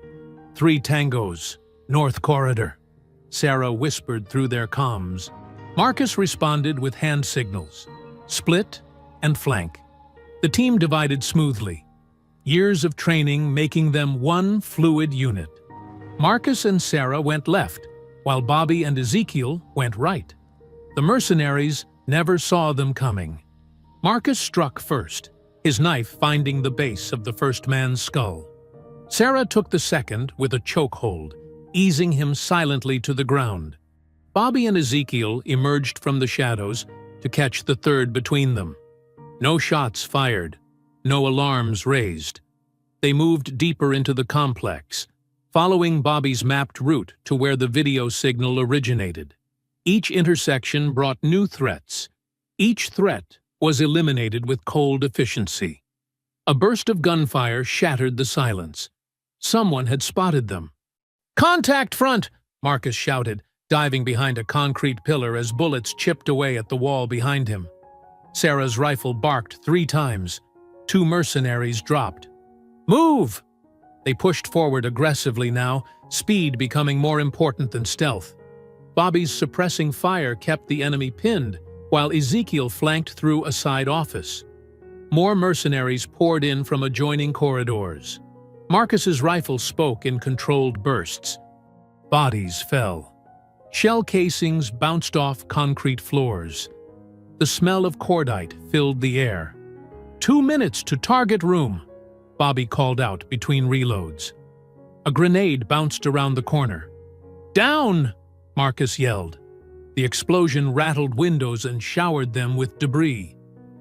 3 tangos, North Corridor, Sarah whispered through their comms. Marcus responded with hand signals, split and flank. The team divided smoothly, years of training making them one fluid unit. Marcus and Sarah went left, while Bobby and Ezekiel went right. The mercenaries never saw them coming. Marcus struck first, his knife finding the base of the first man's skull. Sarah took the second with a chokehold, easing him silently to the ground. Bobby and Ezekiel emerged from the shadows to catch the third between them. No shots fired, no alarms raised. They moved deeper into the complex, following Bobby's mapped route to where the video signal originated. Each intersection brought new threats. Each threat was eliminated with cold efficiency. A burst of gunfire shattered the silence. Someone had spotted them. "Contact front!" Marcus shouted, diving behind a concrete pillar as bullets chipped away at the wall behind him. Sarah's rifle barked 3 times. 2 mercenaries dropped. "Move!" They pushed forward aggressively now, speed becoming more important than stealth. Bobby's suppressing fire kept the enemy pinned, while Ezekiel flanked through a side office. More mercenaries poured in from adjoining corridors. Marcus's rifle spoke in controlled bursts. Bodies fell. Shell casings bounced off concrete floors. The smell of cordite filled the air. 2 minutes to target room, Bobby called out between reloads. A grenade bounced around the corner. "Down!" Marcus yelled. The explosion rattled windows and showered them with debris.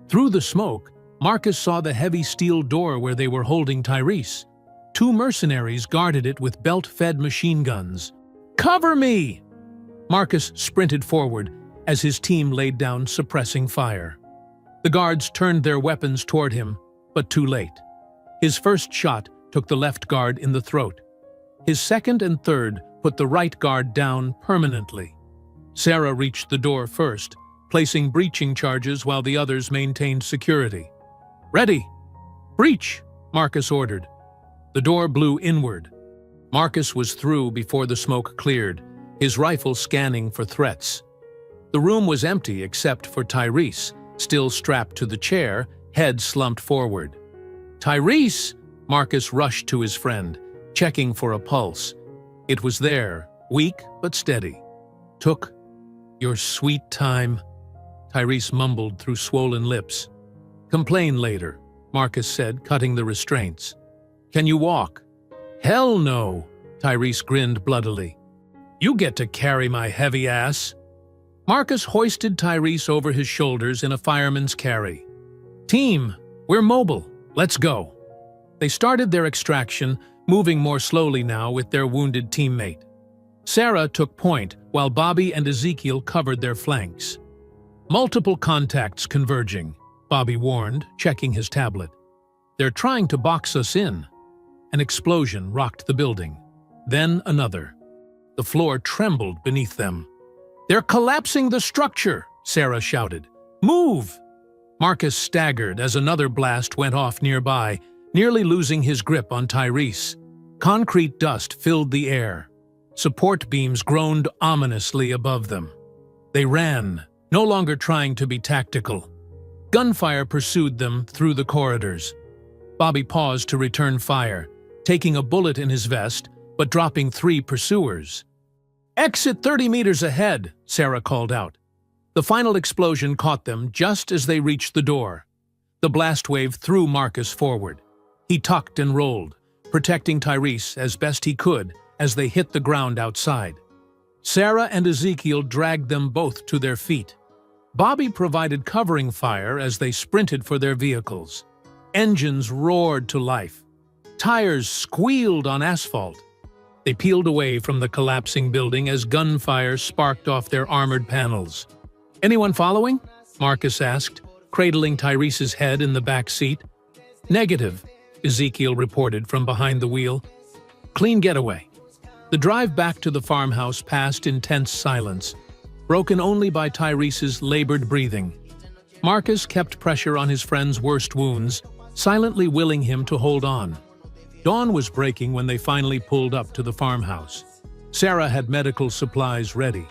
Through the smoke, Marcus saw the heavy steel door where they were holding Tyrese. 2 mercenaries guarded it with belt-fed machine guns. "Cover me!" Marcus sprinted forward as his team laid down suppressing fire. The guards turned their weapons toward him, but too late. His first shot took the left guard in the throat. His second and third put the right guard down permanently. Sarah reached the door first, placing breaching charges while the others maintained security. "Ready! Breach!" Marcus ordered. The door blew inward. Marcus was through before the smoke cleared, his rifle scanning for threats. The room was empty except for Tyrese, still strapped to the chair, head slumped forward. "Tyrese!" Marcus rushed to his friend, checking for a pulse. It was there, weak but steady. "Took your sweet time," Tyrese mumbled through swollen lips. "Complain later," Marcus said, cutting the restraints. "Can you walk?" "Hell no," Tyrese grinned bloodily. "You get to carry my heavy ass." Marcus hoisted Tyrese over his shoulders in a fireman's carry. "Team, we're mobile. Let's go." They started their extraction, moving more slowly now with their wounded teammate. Sarah took point while Bobby and Ezekiel covered their flanks. "Multiple contacts converging," Bobby warned, checking his tablet. "They're trying to box us in." An explosion rocked the building. Then another. The floor trembled beneath them. "They're collapsing the structure!" Sarah shouted. "Move!" Marcus staggered as another blast went off nearby, nearly losing his grip on Tyrese. Concrete dust filled the air. Support beams groaned ominously above them. They ran, no longer trying to be tactical. Gunfire pursued them through the corridors. Bobby paused to return fire, taking a bullet in his vest, but dropping 3 pursuers. "Exit 30 meters ahead," Sarah called out. The final explosion caught them just as they reached the door. The blast wave threw Marcus forward. He tucked and rolled, protecting Tyrese as best he could as they hit the ground outside. Sarah and Ezekiel dragged them both to their feet. Bobby provided covering fire as they sprinted for their vehicles. Engines roared to life. Tires squealed on asphalt. They peeled away from the collapsing building as gunfire sparked off their armored panels. "Anyone following?" Marcus asked, cradling Tyrese's head in the back seat. "Negative," Ezekiel reported from behind the wheel. "Clean getaway." The drive back to the farmhouse passed in tense silence, broken only by Tyrese's labored breathing. Marcus kept pressure on his friend's worst wounds, silently willing him to hold on. Dawn was breaking when they finally pulled up to the farmhouse. Sarah had medical supplies ready.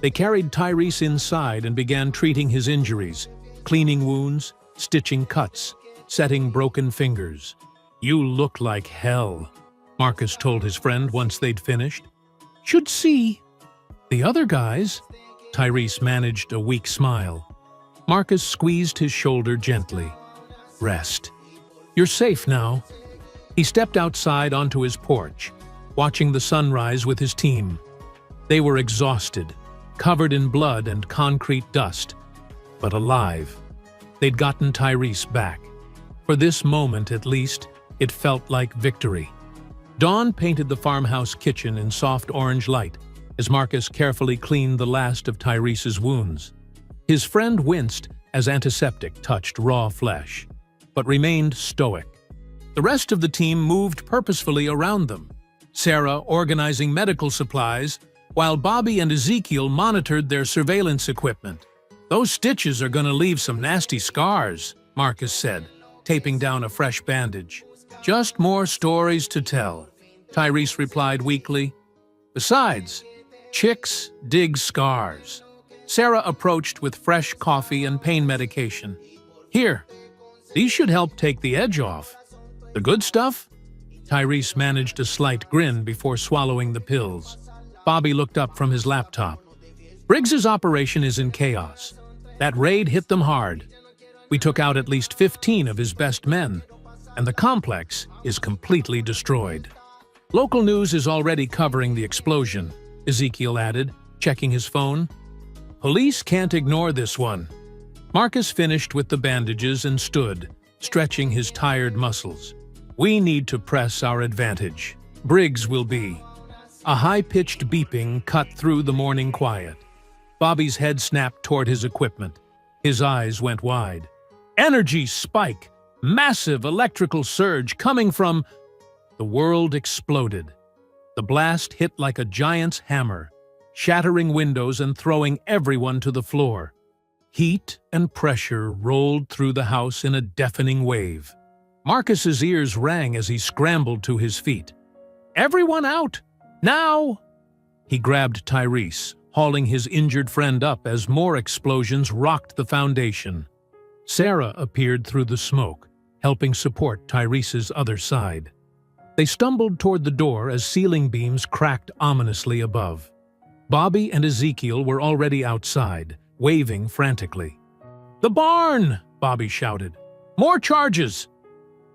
They carried Tyrese inside and began treating his injuries, cleaning wounds, stitching cuts, setting broken fingers. "You look like hell," Marcus told his friend once they'd finished. "Should see." "The other guys?" Tyrese managed a weak smile. Marcus squeezed his shoulder gently. "Rest. You're safe now." He stepped outside onto his porch, watching the sunrise with his team. They were exhausted, covered in blood and concrete dust, but alive. They'd gotten Tyrese back. For this moment, at least, it felt like victory. Dawn painted the farmhouse kitchen in soft orange light as Marcus carefully cleaned the last of Tyrese's wounds. His friend winced as antiseptic touched raw flesh, but remained stoic. The rest of the team moved purposefully around them, Sarah organizing medical supplies, while Bobby and Ezekiel monitored their surveillance equipment. "Those stitches are going to leave some nasty scars," Marcus said, taping down a fresh bandage. "Just more stories to tell," Tyrese replied weakly. "Besides, chicks dig scars." Sarah approached with fresh coffee and pain medication. "Here, these should help take the edge off." "The good stuff?" Tyrese managed a slight grin before swallowing the pills. Bobby looked up from his laptop. "Briggs's operation is in chaos. That raid hit them hard. We took out at least 15 of his best men, and the complex is completely destroyed." "Local news is already covering the explosion," Ezekiel added, checking his phone. "Police can't ignore this one." Marcus finished with the bandages and stood, stretching his tired muscles. "We need to press our advantage. Briggs will be..." A high-pitched beeping cut through the morning quiet. Bobby's head snapped toward his equipment. His eyes went wide. Energy spike! Massive electrical surge coming from... The world exploded. The blast hit like a giant's hammer, shattering windows and throwing everyone to the floor. Heat and pressure rolled through the house in a deafening wave. Marcus's ears rang as he scrambled to his feet. "Everyone out! Now!" He grabbed Tyrese, hauling his injured friend up as more explosions rocked the foundation. Sarah appeared through the smoke, helping support Tyrese's other side. They stumbled toward the door as ceiling beams cracked ominously above. Bobby and Ezekiel were already outside, waving frantically. "The barn!" Bobby shouted. "More charges!"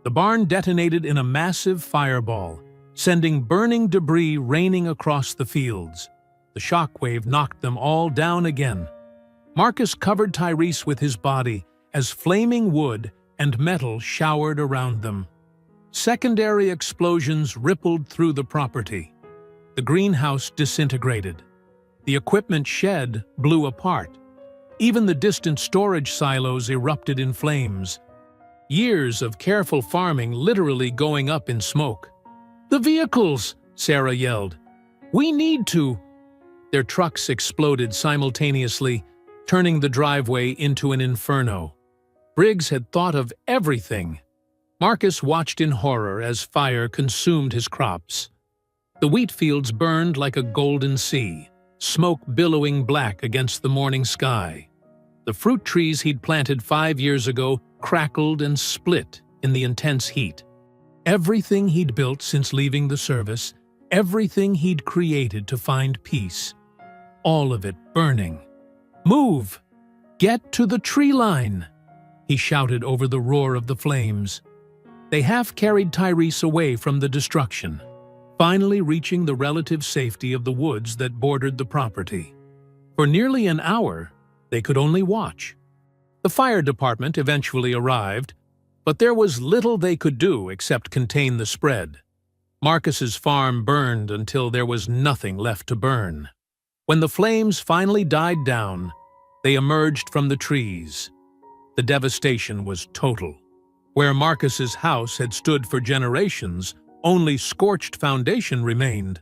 The barn detonated in a massive fireball, sending burning debris raining across the fields. The shockwave knocked them all down again. Marcus covered Tyrese with his body as flaming wood and metal showered around them. Secondary explosions rippled through the property. The greenhouse disintegrated. The equipment shed blew apart. Even the distant storage silos erupted in flames. Years of careful farming literally going up in smoke. "The vehicles!" Sarah yelled. "We need to!" Their trucks exploded simultaneously, turning the driveway into an inferno. Briggs had thought of everything. Marcus watched in horror as fire consumed his crops. The wheat fields burned like a golden sea, smoke billowing black against the morning sky. The fruit trees he'd planted 5 years ago crackled and split in the intense heat. Everything he'd built since leaving the service, everything he'd created to find peace, all of it burning. "Move! Get to the tree line!" he shouted over the roar of the flames. They half-carried Tyrese away from the destruction, finally reaching the relative safety of the woods that bordered the property. For nearly an hour, they could only watch. The fire department eventually arrived, but there was little they could do except contain the spread. Marcus's farm burned until there was nothing left to burn. When the flames finally died down, they emerged from the trees. The devastation was total. Where Marcus's house had stood for generations, only scorched foundation remained.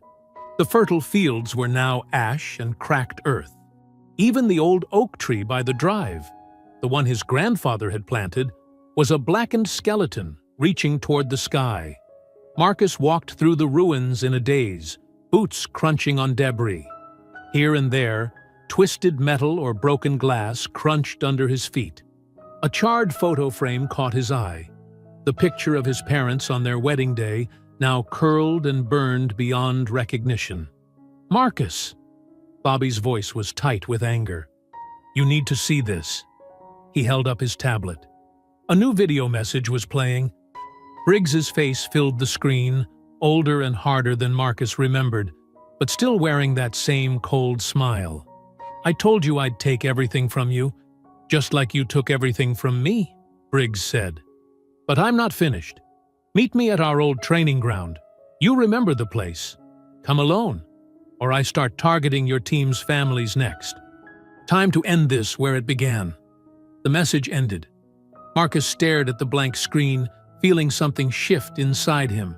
The fertile fields were now ash and cracked earth. Even the old oak tree by the drive, the one his grandfather had planted, was a blackened skeleton reaching toward the sky. Marcus walked through the ruins in a daze, boots crunching on debris. Here and there, twisted metal or broken glass crunched under his feet. A charred photo frame caught his eye. The picture of his parents on their wedding day, now curled and burned beyond recognition. "Marcus!" Bobby's voice was tight with anger. "You need to see this." He held up his tablet. A new video message was playing. Briggs's face filled the screen, older and harder than Marcus remembered, but still wearing that same cold smile. "I told you I'd take everything from you, just like you took everything from me," Briggs said. "But I'm not finished. Meet me at our old training ground. You remember the place. Come alone, or I start targeting your team's families next. Time to end this where it began." The message ended. Marcus stared at the blank screen, feeling something shift inside him.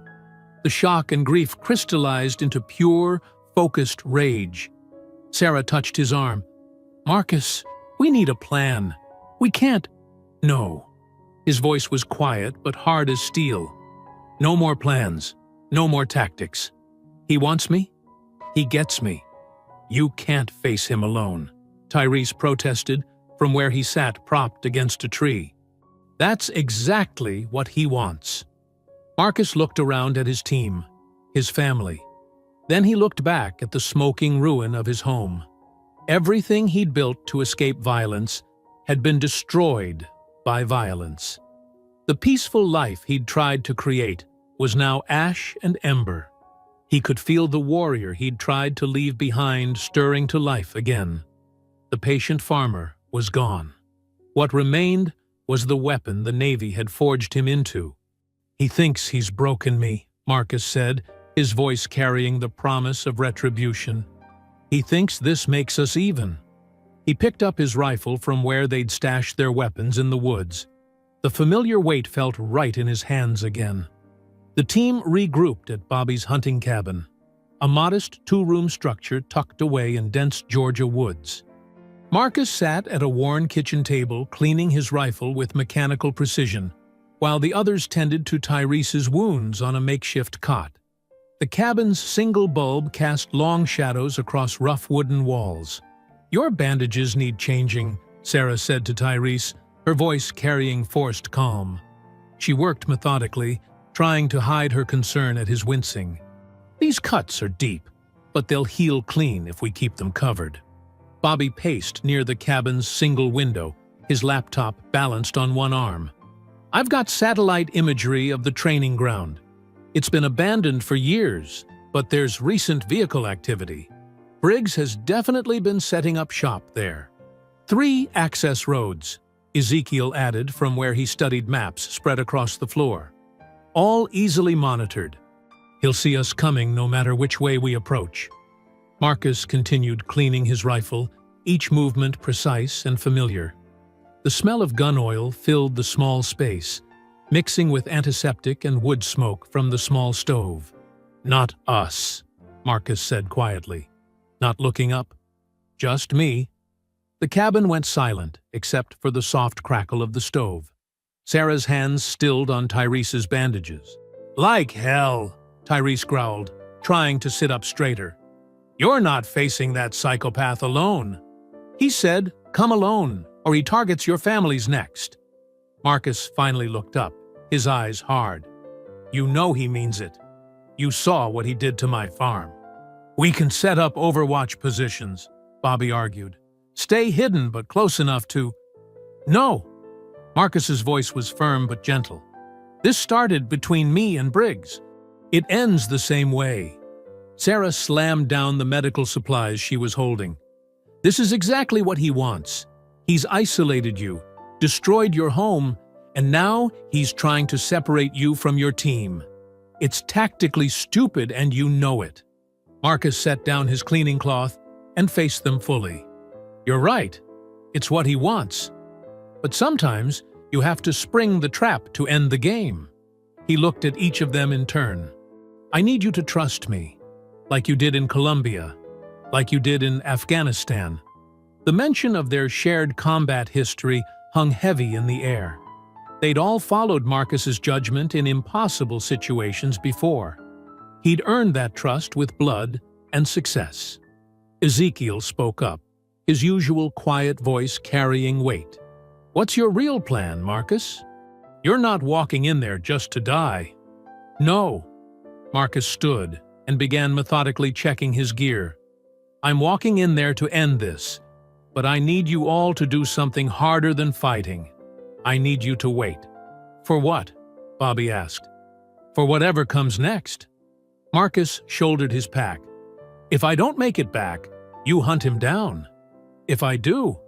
The shock and grief crystallized into pure, focused rage. Sarah touched his arm. "Marcus, we need a plan. We can't—" "No." His voice was quiet but hard as steel. "No more plans. No more tactics. He wants me. He gets me. You can't face him alone," Tyrese protested from where he sat propped against a tree. "That's exactly what he wants." Marcus looked around at his team, his family. Then he looked back at the smoking ruin of his home. Everything he'd built to escape violence had been destroyed by violence. The peaceful life he'd tried to create was now ash and ember. He could feel the warrior he'd tried to leave behind stirring to life again. The patient farmer was gone. What remained was the weapon the Navy had forged him into. "He thinks he's broken me," Marcus said, his voice carrying the promise of retribution. "He thinks this makes us even." He picked up his rifle from where they'd stashed their weapons in the woods. The familiar weight felt right in his hands again. The team regrouped at Bobby's hunting cabin, a modest two-room structure tucked away in dense Georgia woods. Marcus sat at a worn kitchen table cleaning his rifle with mechanical precision, while the others tended to Tyrese's wounds on a makeshift cot. The cabin's single bulb cast long shadows across rough wooden walls. "Your bandages need changing," Sarah said to Tyrese, her voice carrying forced calm. She worked methodically, trying to hide her concern at his wincing. "These cuts are deep, but they'll heal clean if we keep them covered." Bobby paced near the cabin's single window, his laptop balanced on one arm. "I've got satellite imagery of the training ground. It's been abandoned for years, but there's recent vehicle activity. Briggs has definitely been setting up shop there." 3 access roads, Ezekiel added from where he studied maps spread across the floor. "All easily monitored. He'll see us coming no matter which way we approach." Marcus continued cleaning his rifle, each movement precise and familiar. The smell of gun oil filled the small space, mixing with antiseptic and wood smoke from the small stove. "Not us," Marcus said quietly, not looking up. "Just me." The cabin went silent, except for the soft crackle of the stove. Sarah's hands stilled on Tyrese's bandages. "Like hell," Tyrese growled, trying to sit up straighter. "You're not facing that psychopath alone. He said, 'Come alone, or he targets your families next.'" Marcus finally looked up, his eyes hard. "You know he means it. You saw what he did to my farm." "We can set up overwatch positions," Bobby argued. "Stay hidden but close enough to—" "No!" Marcus's voice was firm but gentle. "This started between me and Briggs. It ends the same way." Sarah slammed down the medical supplies she was holding. "This is exactly what he wants. He's isolated you, destroyed your home, and now he's trying to separate you from your team. It's tactically stupid and you know it." Marcus set down his cleaning cloth and faced them fully. "You're right. It's what he wants. But sometimes you have to spring the trap to end the game." He looked at each of them in turn. "I need you to trust me, like you did in Colombia, like you did in Afghanistan." The mention of their shared combat history hung heavy in the air. They'd all followed Marcus's judgment in impossible situations before. He'd earned that trust with blood and success. Ezekiel spoke up, his usual quiet voice carrying weight. "What's your real plan, Marcus? You're not walking in there just to die." "No." Marcus stood and began methodically checking his gear. "I'm walking in there to end this, but I need you all to do something harder than fighting. I need you to wait." "For what?" Bobby asked. "For whatever comes next." Marcus shouldered his pack. "If I don't make it back, you hunt him down. If I do—"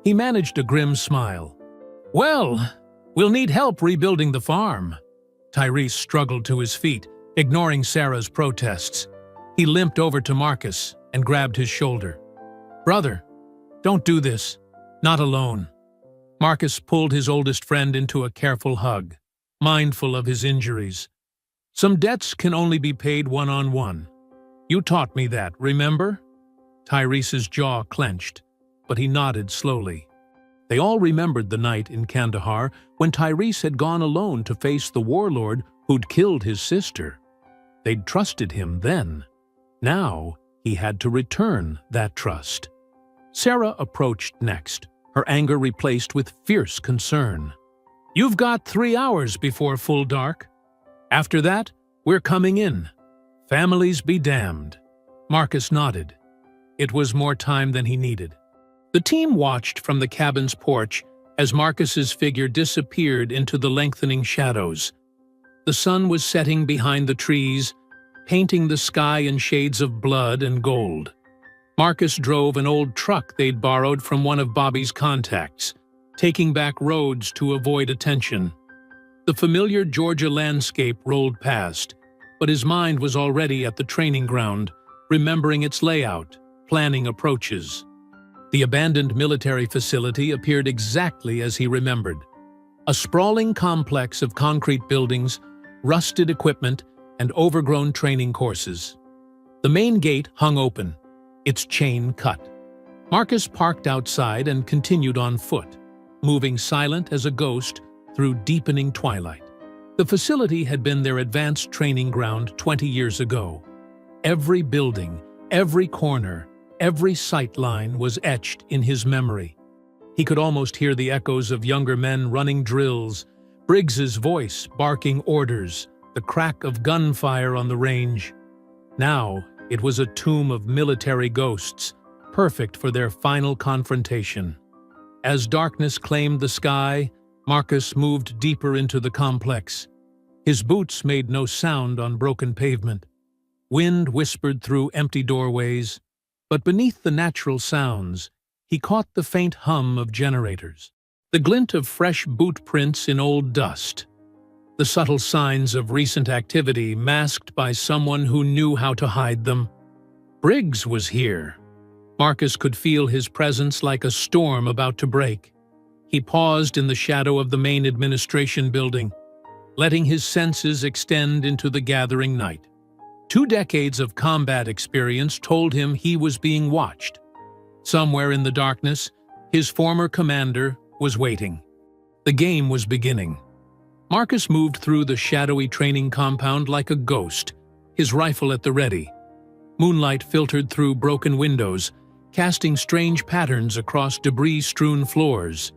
He managed a grim smile. "Well, we'll need help rebuilding the farm." Tyrese struggled to his feet, ignoring Sarah's protests. He limped over to Marcus and grabbed his shoulder. "Brother, don't do this. Not alone." Marcus pulled his oldest friend into a careful hug, mindful of his injuries. "Some debts can only be paid one-on-one. You taught me that, remember?" Tyrese's jaw clenched, but he nodded slowly. They all remembered the night in Kandahar when Tyrese had gone alone to face the warlord who'd killed his sister. They'd trusted him then. Now he had to return that trust. Sarah approached next, her anger replaced with fierce concern. "You've got 3 hours before full dark. After that, we're coming in. Families be damned." Marcus nodded. It was more time than he needed. The team watched from the cabin's porch as Marcus's figure disappeared into the lengthening shadows. The sun was setting behind the trees, painting the sky in shades of blood and gold. Marcus drove an old truck they'd borrowed from one of Bobby's contacts, taking back roads to avoid attention. The familiar Georgia landscape rolled past, but his mind was already at the training ground, remembering its layout, planning approaches. The abandoned military facility appeared exactly as he remembered. A sprawling complex of concrete buildings, rusted equipment, and overgrown training courses. The main gate hung open, its chain cut. Marcus parked outside and continued on foot, moving silent as a ghost through deepening twilight. The facility had been their advanced training ground 20 years ago. Every building, every corner, every sight line was etched in his memory. He could almost hear the echoes of younger men running drills, Briggs's voice barking orders, the crack of gunfire on the range. Now, it was a tomb of military ghosts, perfect for their final confrontation. As darkness claimed the sky, Marcus moved deeper into the complex. His boots made no sound on broken pavement. Wind whispered through empty doorways, but beneath the natural sounds, he caught the faint hum of generators, the glint of fresh boot prints in old dust, the subtle signs of recent activity masked by someone who knew how to hide them. Briggs was here. Marcus could feel his presence like a storm about to break. He paused in the shadow of the main administration building, letting his senses extend into the gathering night. 2 decades of combat experience told him he was being watched. Somewhere in the darkness, his former commander was waiting. The game was beginning. Marcus moved through the shadowy training compound like a ghost, his rifle at the ready. Moonlight filtered through broken windows, casting strange patterns across debris-strewn floors.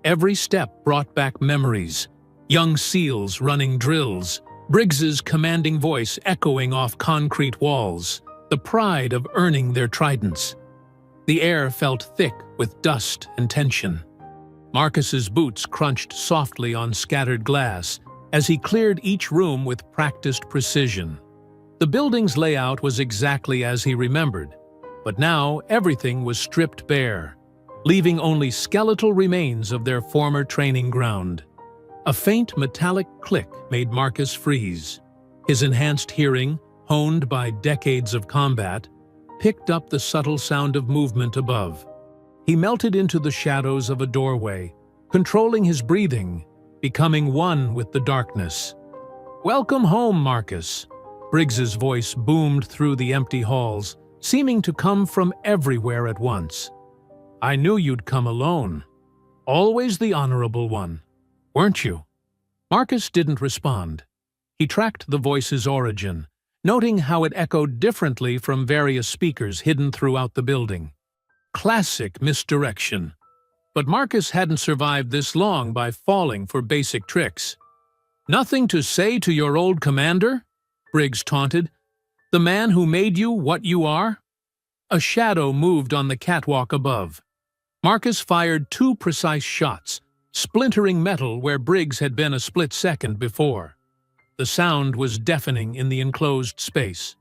Every step brought back memories, young SEALs running drills, Briggs's commanding voice echoing off concrete walls, the pride of earning their tridents. The air felt thick with dust and tension. Marcus's boots crunched softly on scattered glass as he cleared each room with practiced precision. The building's layout was exactly as he remembered, but now everything was stripped bare, leaving only skeletal remains of their former training ground. A faint metallic click made Marcus freeze. His enhanced hearing, honed by decades of combat, picked up the subtle sound of movement above. He melted into the shadows of a doorway, controlling his breathing, becoming one with the darkness. "Welcome home, Marcus." Briggs's voice boomed through the empty halls, seeming to come from everywhere at once. "I knew you'd come alone. Always the honorable one, weren't you?" Marcus didn't respond. He tracked the voice's origin, noting how it echoed differently from various speakers hidden throughout the building. Classic misdirection. But Marcus hadn't survived this long by falling for basic tricks. "Nothing to say to your old commander?" Briggs taunted. "The man who made you what you are?" A shadow moved on the catwalk above. Marcus fired 2 precise shots, splintering metal where Briggs had been a split second before. The sound was deafening in the enclosed space.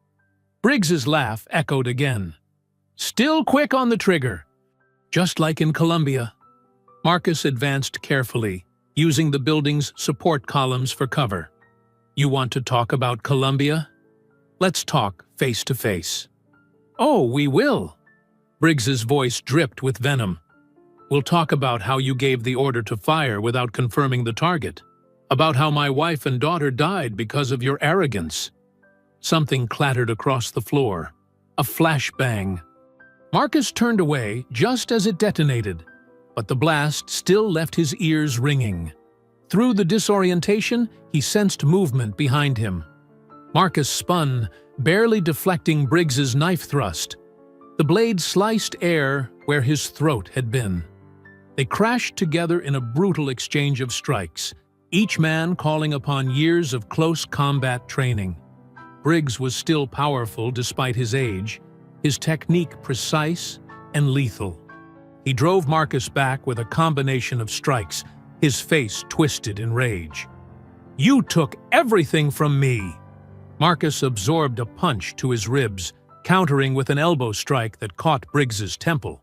Briggs's laugh echoed again. "Still quick on the trigger. Just like in Colombia." Marcus advanced carefully, using the building's support columns for cover. "You want to talk about Colombia? Let's talk face to face." "Oh, we will." Briggs's voice dripped with venom. "We'll talk about how you gave the order to fire without confirming the target. About how my wife and daughter died because of your arrogance." Something clattered across the floor. A flashbang. Marcus turned away just as it detonated, but the blast still left his ears ringing. Through the disorientation, he sensed movement behind him. Marcus spun, barely deflecting Briggs's knife thrust. The blade sliced air where his throat had been. They crashed together in a brutal exchange of strikes, each man calling upon years of close combat training. Briggs was still powerful despite his age, his technique precise and lethal. He drove Marcus back with a combination of strikes, his face twisted in rage. "You took everything from me!" Marcus absorbed a punch to his ribs, countering with an elbow strike that caught Briggs's temple.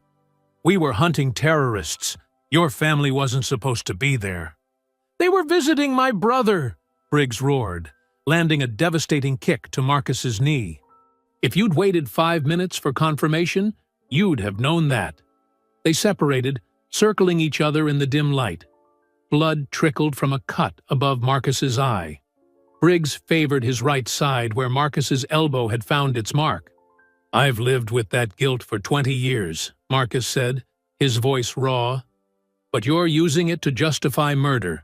"We were hunting terrorists. Your family wasn't supposed to be there." "They were visiting my brother," Briggs roared, landing a devastating kick to Marcus's knee. If you'd waited 5 minutes for confirmation, you'd have known that. They separated, circling each other in the dim light. Blood trickled from a cut above Marcus's eye. Briggs favored his right side where Marcus's elbow had found its mark. "I've lived with that guilt for 20 years, Marcus said, his voice raw. "But you're using it to justify murder,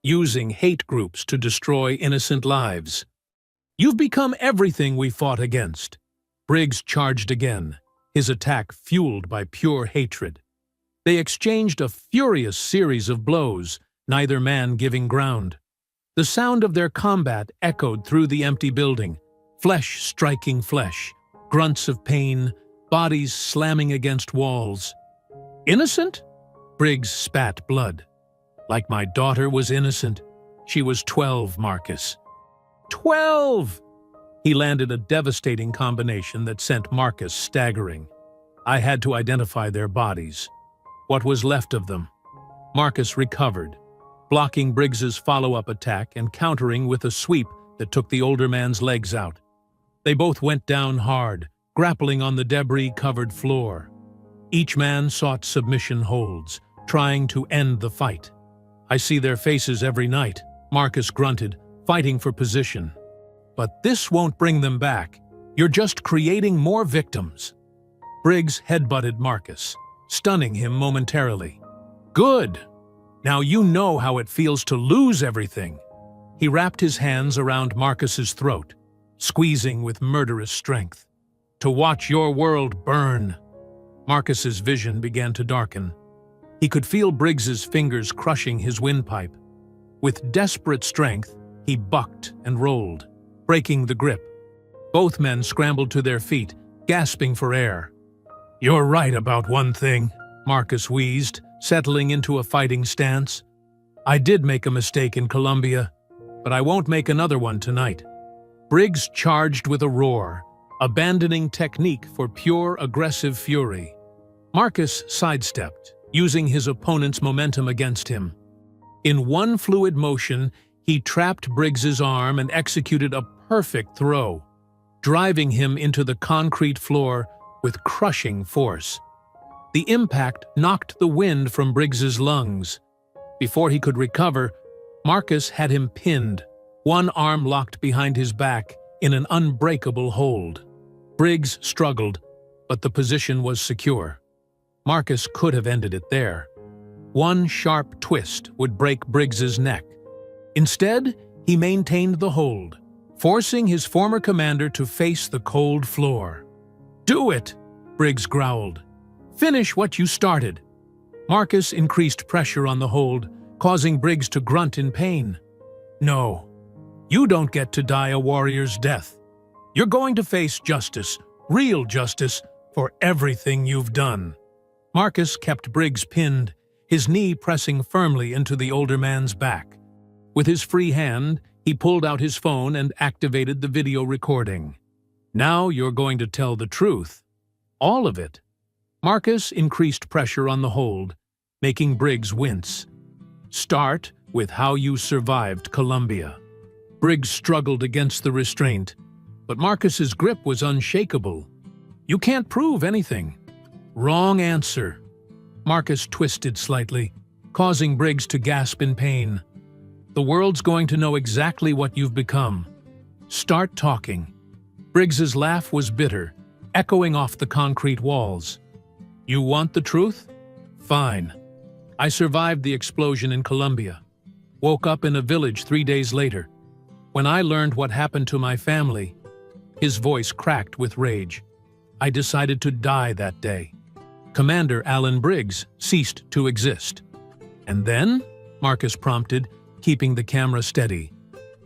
using hate groups to destroy innocent lives. You've become everything we fought against." Briggs charged again, his attack fueled by pure hatred. They exchanged a furious series of blows, neither man giving ground. The sound of their combat echoed through the empty building, flesh striking flesh, grunts of pain, bodies slamming against walls. "Innocent?" Briggs spat blood. "Like my daughter was innocent. She was 12, Marcus." 12! He landed a devastating combination that sent Marcus staggering. I had to identify their bodies. What was left of them? Marcus recovered, blocking Briggs's follow-up attack and countering with a sweep that took the older man's legs out. They both went down hard, grappling on the debris-covered floor. Each man sought submission holds, trying to end the fight. "I see their faces every night," Marcus grunted, fighting for position. "But this won't bring them back. You're just creating more victims." Briggs headbutted Marcus, stunning him momentarily. "Good! Now you know how it feels to lose everything." He wrapped his hands around Marcus's throat, squeezing with murderous strength. "To watch your world burn." Marcus's vision began to darken. He could feel Briggs's fingers crushing his windpipe. With desperate strength, he bucked and rolled, breaking the grip. Both men scrambled to their feet, gasping for air. "You're right about one thing," Marcus wheezed, settling into a fighting stance. "I did make a mistake in Colombia, but I won't make another one tonight." Briggs charged with a roar, abandoning technique for pure aggressive fury. Marcus sidestepped, using his opponent's momentum against him. In one fluid motion, he trapped Briggs's arm and executed a perfect throw, driving him into the concrete floor with crushing force. The impact knocked the wind from Briggs's lungs. Before he could recover, Marcus had him pinned, one arm locked behind his back in an unbreakable hold. Briggs struggled, but the position was secure. Marcus could have ended it there. One sharp twist would break Briggs's neck. Instead, he maintained the hold, forcing his former commander to face the cold floor. "Do it!" Briggs growled. "Finish what you started." Marcus increased pressure on the hold, causing Briggs to grunt in pain. "No, you don't get to die a warrior's death. You're going to face justice, real justice, for everything you've done." Marcus kept Briggs pinned, his knee pressing firmly into the older man's back. With his free hand, he pulled out his phone and activated the video recording. "Now you're going to tell the truth. All of it." Marcus increased pressure on the hold, making Briggs wince. "Start with how you survived Colombia." Briggs struggled against the restraint, but Marcus's grip was unshakable. "You can't prove anything." "Wrong answer." Marcus twisted slightly, causing Briggs to gasp in pain. "The world's going to know exactly what you've become. Start talking." Briggs's laugh was bitter, echoing off the concrete walls. "You want the truth? Fine. I survived the explosion in Colombia. Woke up in a village 3 days later. When I learned what happened to my family," his voice cracked with rage, "I decided to die that day. Commander Alan Briggs ceased to exist." "And then?" Marcus prompted, keeping the camera steady.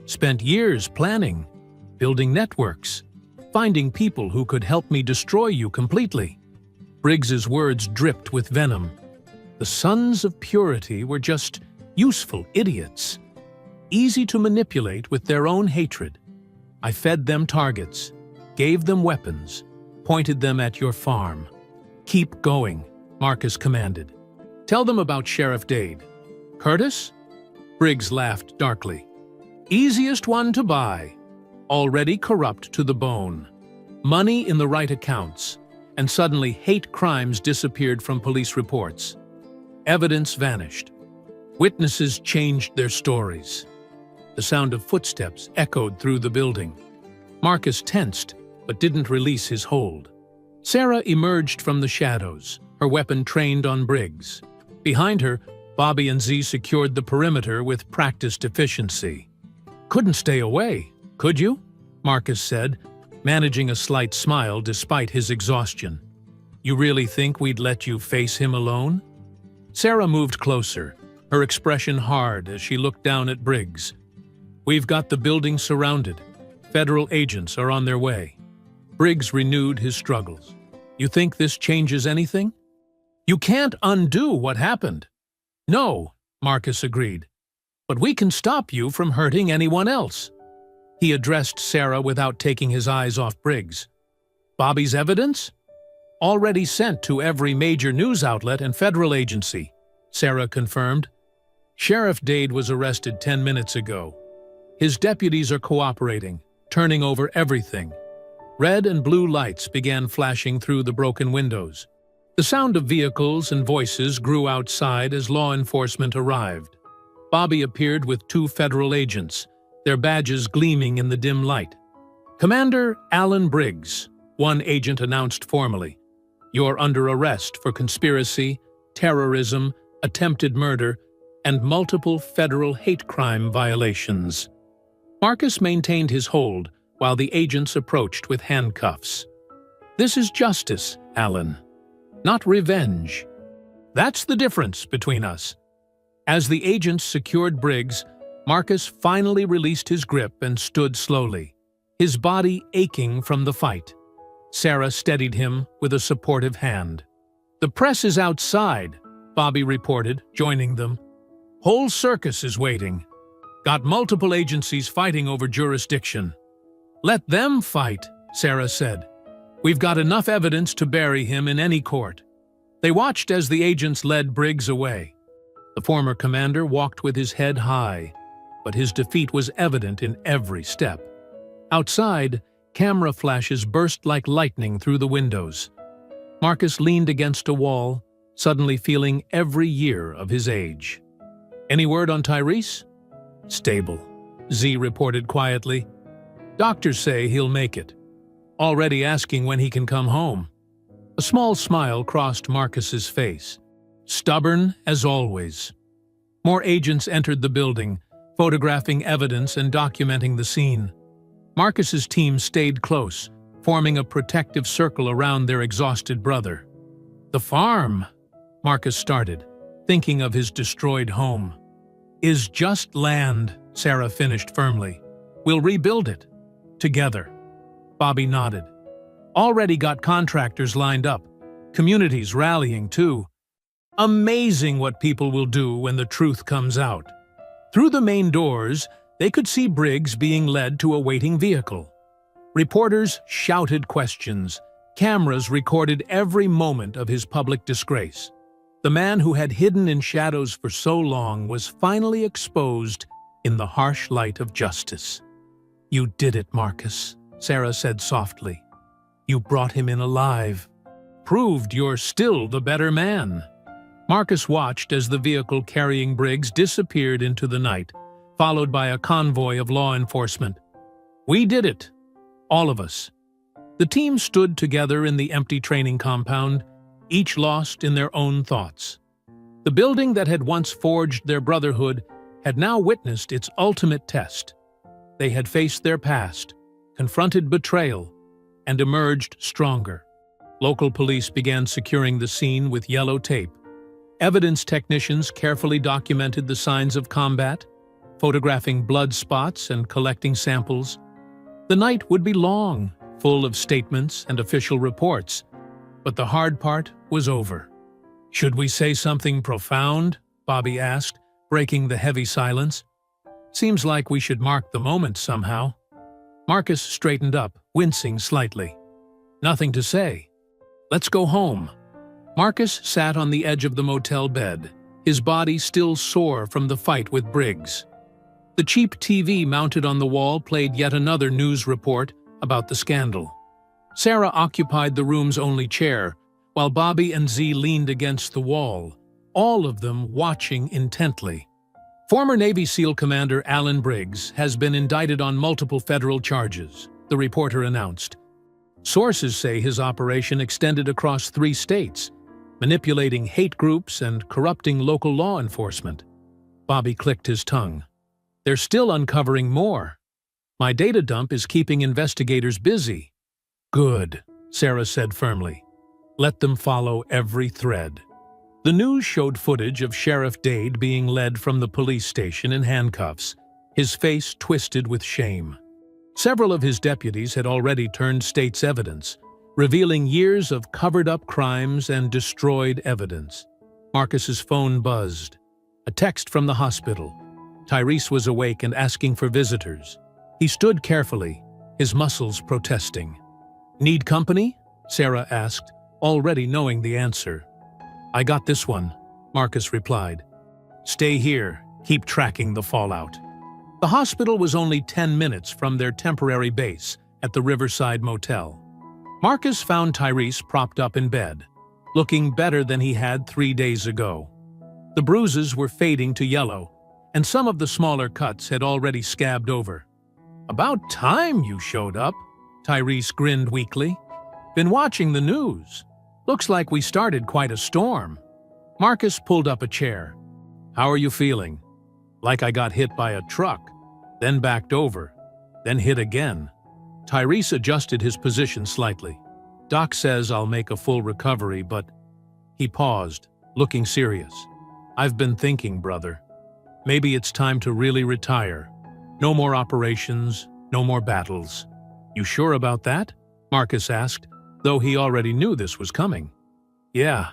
"Spent years planning, building networks, finding people who could help me destroy you completely." Briggs's words dripped with venom. The Sons of Purity were just useful idiots, easy to manipulate with their own hatred. I fed them targets, gave them weapons, pointed them at your farm. "Keep going," Marcus commanded. "Tell them about Sheriff Dade." "Curtis?" Briggs laughed darkly. "Easiest one to buy. already corrupt to the bone. Money in the right accounts, and suddenly hate crimes disappeared from police reports. Evidence vanished. Witnesses changed their stories. The sound of footsteps echoed through the building. Marcus tensed, but didn't release his hold. Sarah emerged from the shadows, her weapon trained on Briggs. Behind her, Bobby and Z secured the perimeter with practiced efficiency. "Couldn't stay away, could you?" Marcus said, managing a slight smile despite his exhaustion. "You really think we'd let you face him alone?" Sarah moved closer, her expression hard as she looked down at Briggs. "We've got the building surrounded. Federal agents are on their way." Briggs renewed his struggles. "You think this changes anything?" "You can't undo what happened." "No," Marcus agreed. "But we can stop you from hurting anyone else." He addressed Sarah without taking his eyes off Briggs. "Bobby's evidence?" "Already sent to every major news outlet and federal agency," Sarah confirmed. "Sheriff Dade was arrested 10 minutes ago. His deputies are cooperating, turning over everything." Red and blue lights began flashing through the broken windows. The sound of vehicles and voices grew outside as law enforcement arrived. Bobby appeared with 2 federal agents, their badges gleaming in the dim light. "Commander Alan Briggs," one agent announced formally. "You're under arrest for conspiracy, terrorism, attempted murder, and multiple federal hate crime violations." Marcus maintained his hold while the agents approached with handcuffs. "This is justice, Alan, not revenge. That's the difference between us." As the agents secured Briggs, Marcus finally released his grip and stood slowly, his body aching from the fight. Sarah steadied him with a supportive hand. "The press is outside," Bobby reported, joining them. "Whole circus is waiting. Got multiple agencies fighting over jurisdiction." "Let them fight," Sarah said. "We've got enough evidence to bury him in any court." They watched as the agents led Briggs away. The former commander walked with his head high, but his defeat was evident in every step. Outside, camera flashes burst like lightning through the windows. Marcus leaned against a wall, suddenly feeling every year of his age. "Any word on Tyrese?" "Stable," Z reported quietly. "Doctors say he'll make it. Already asking when he can come home." A small smile crossed Marcus's face. Stubborn as always. More agents entered the building, photographing evidence and documenting the scene. Marcus's team stayed close, forming a protective circle around their exhausted brother. "The farm," Marcus started, thinking of his destroyed home. "Is just land," Sarah finished firmly. "We'll rebuild it. Together." Bobby nodded. "Already got contractors lined up. Communities rallying too. Amazing what people will do when the truth comes out." Through the main doors, they could see Briggs being led to a waiting vehicle. Reporters shouted questions. Cameras recorded every moment of his public disgrace. The man who had hidden in shadows for so long was finally exposed in the harsh light of justice. "You did it, Marcus," Sarah said softly. "You brought him in alive. Proved you're still the better man." Marcus watched as the vehicle carrying Briggs disappeared into the night, followed by a convoy of law enforcement. "We did it. All of us." The team stood together in the empty training compound, each lost in their own thoughts. The building that had once forged their brotherhood had now witnessed its ultimate test. They had faced their past, confronted betrayal, and emerged stronger. Local police began securing the scene with yellow tape. Evidence technicians carefully documented the signs of combat, photographing blood spots and collecting samples. The night would be long, full of statements and official reports, but the hard part was over. "Should we say something profound?" Bobby asked, breaking the heavy silence. "Seems like we should mark the moment somehow." Marcus straightened up, wincing slightly. "Nothing to say. Let's go home." Marcus sat on the edge of the motel bed, his body still sore from the fight with Briggs. The cheap TV mounted on the wall played yet another news report about the scandal. Sarah occupied the room's only chair, while Bobby and Z leaned against the wall, all of them watching intently. Former Navy SEAL Commander Alan Briggs has been indicted on multiple federal charges, the reporter announced. Sources say his operation extended across 3 states, manipulating hate groups and corrupting local law enforcement. Bobby clicked his tongue. They're still uncovering more. My data dump is keeping investigators busy. Good, Sarah said firmly. Let them follow every thread. The news showed footage of Sheriff Dade being led from the police station in handcuffs, his face twisted with shame. Several of his deputies had already turned state's evidence, revealing years of covered-up crimes and destroyed evidence. Marcus's phone buzzed. A text from the hospital. Tyrese was awake and asking for visitors. He stood carefully, his muscles protesting. Need company? Sarah asked, already knowing the answer. I got this one, Marcus replied. Stay here, keep tracking the fallout. The hospital was only 10 minutes from their temporary base at the Riverside Motel. Marcus found Tyrese propped up in bed, looking better than he had 3 days ago. The bruises were fading to yellow, and some of the smaller cuts had already scabbed over. About time you showed up, Tyrese grinned weakly. Been watching the news. Looks like we started quite a storm. Marcus pulled up a chair. How are you feeling? Like I got hit by a truck, then backed over, then hit again. Tyrese adjusted his position slightly. Doc says I'll make a full recovery, but... He paused, looking serious. I've been thinking, brother. Maybe it's time to really retire. No more operations, no more battles. You sure about that? Marcus asked, though he already knew this was coming. Yeah,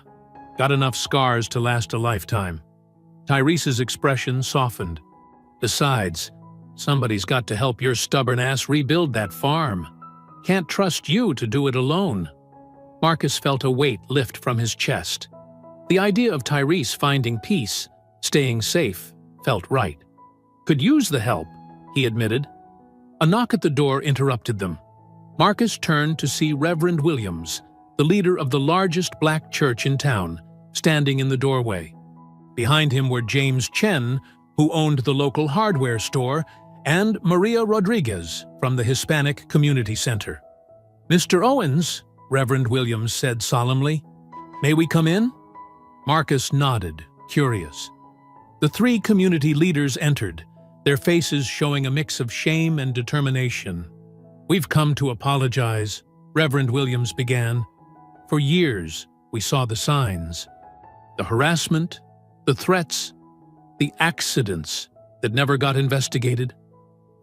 got enough scars to last a lifetime. Tyrese's expression softened. Besides, somebody's got to help your stubborn ass rebuild that farm. Can't trust you to do it alone. Marcus felt a weight lift from his chest. The idea of Tyrese finding peace, staying safe, felt right. Could use the help, he admitted. A knock at the door interrupted them. Marcus turned to see Reverend Williams, the leader of the largest black church in town, standing in the doorway. Behind him were James Chen, who owned the local hardware store, and Maria Rodriguez from the Hispanic Community Center. Mr. Owens, Reverend Williams said solemnly, may we come in? Marcus nodded, curious. The 3 community leaders entered, their faces showing a mix of shame and determination. We've come to apologize, Reverend Williams began. For years, we saw the signs. The harassment, the threats, the accidents that never got investigated.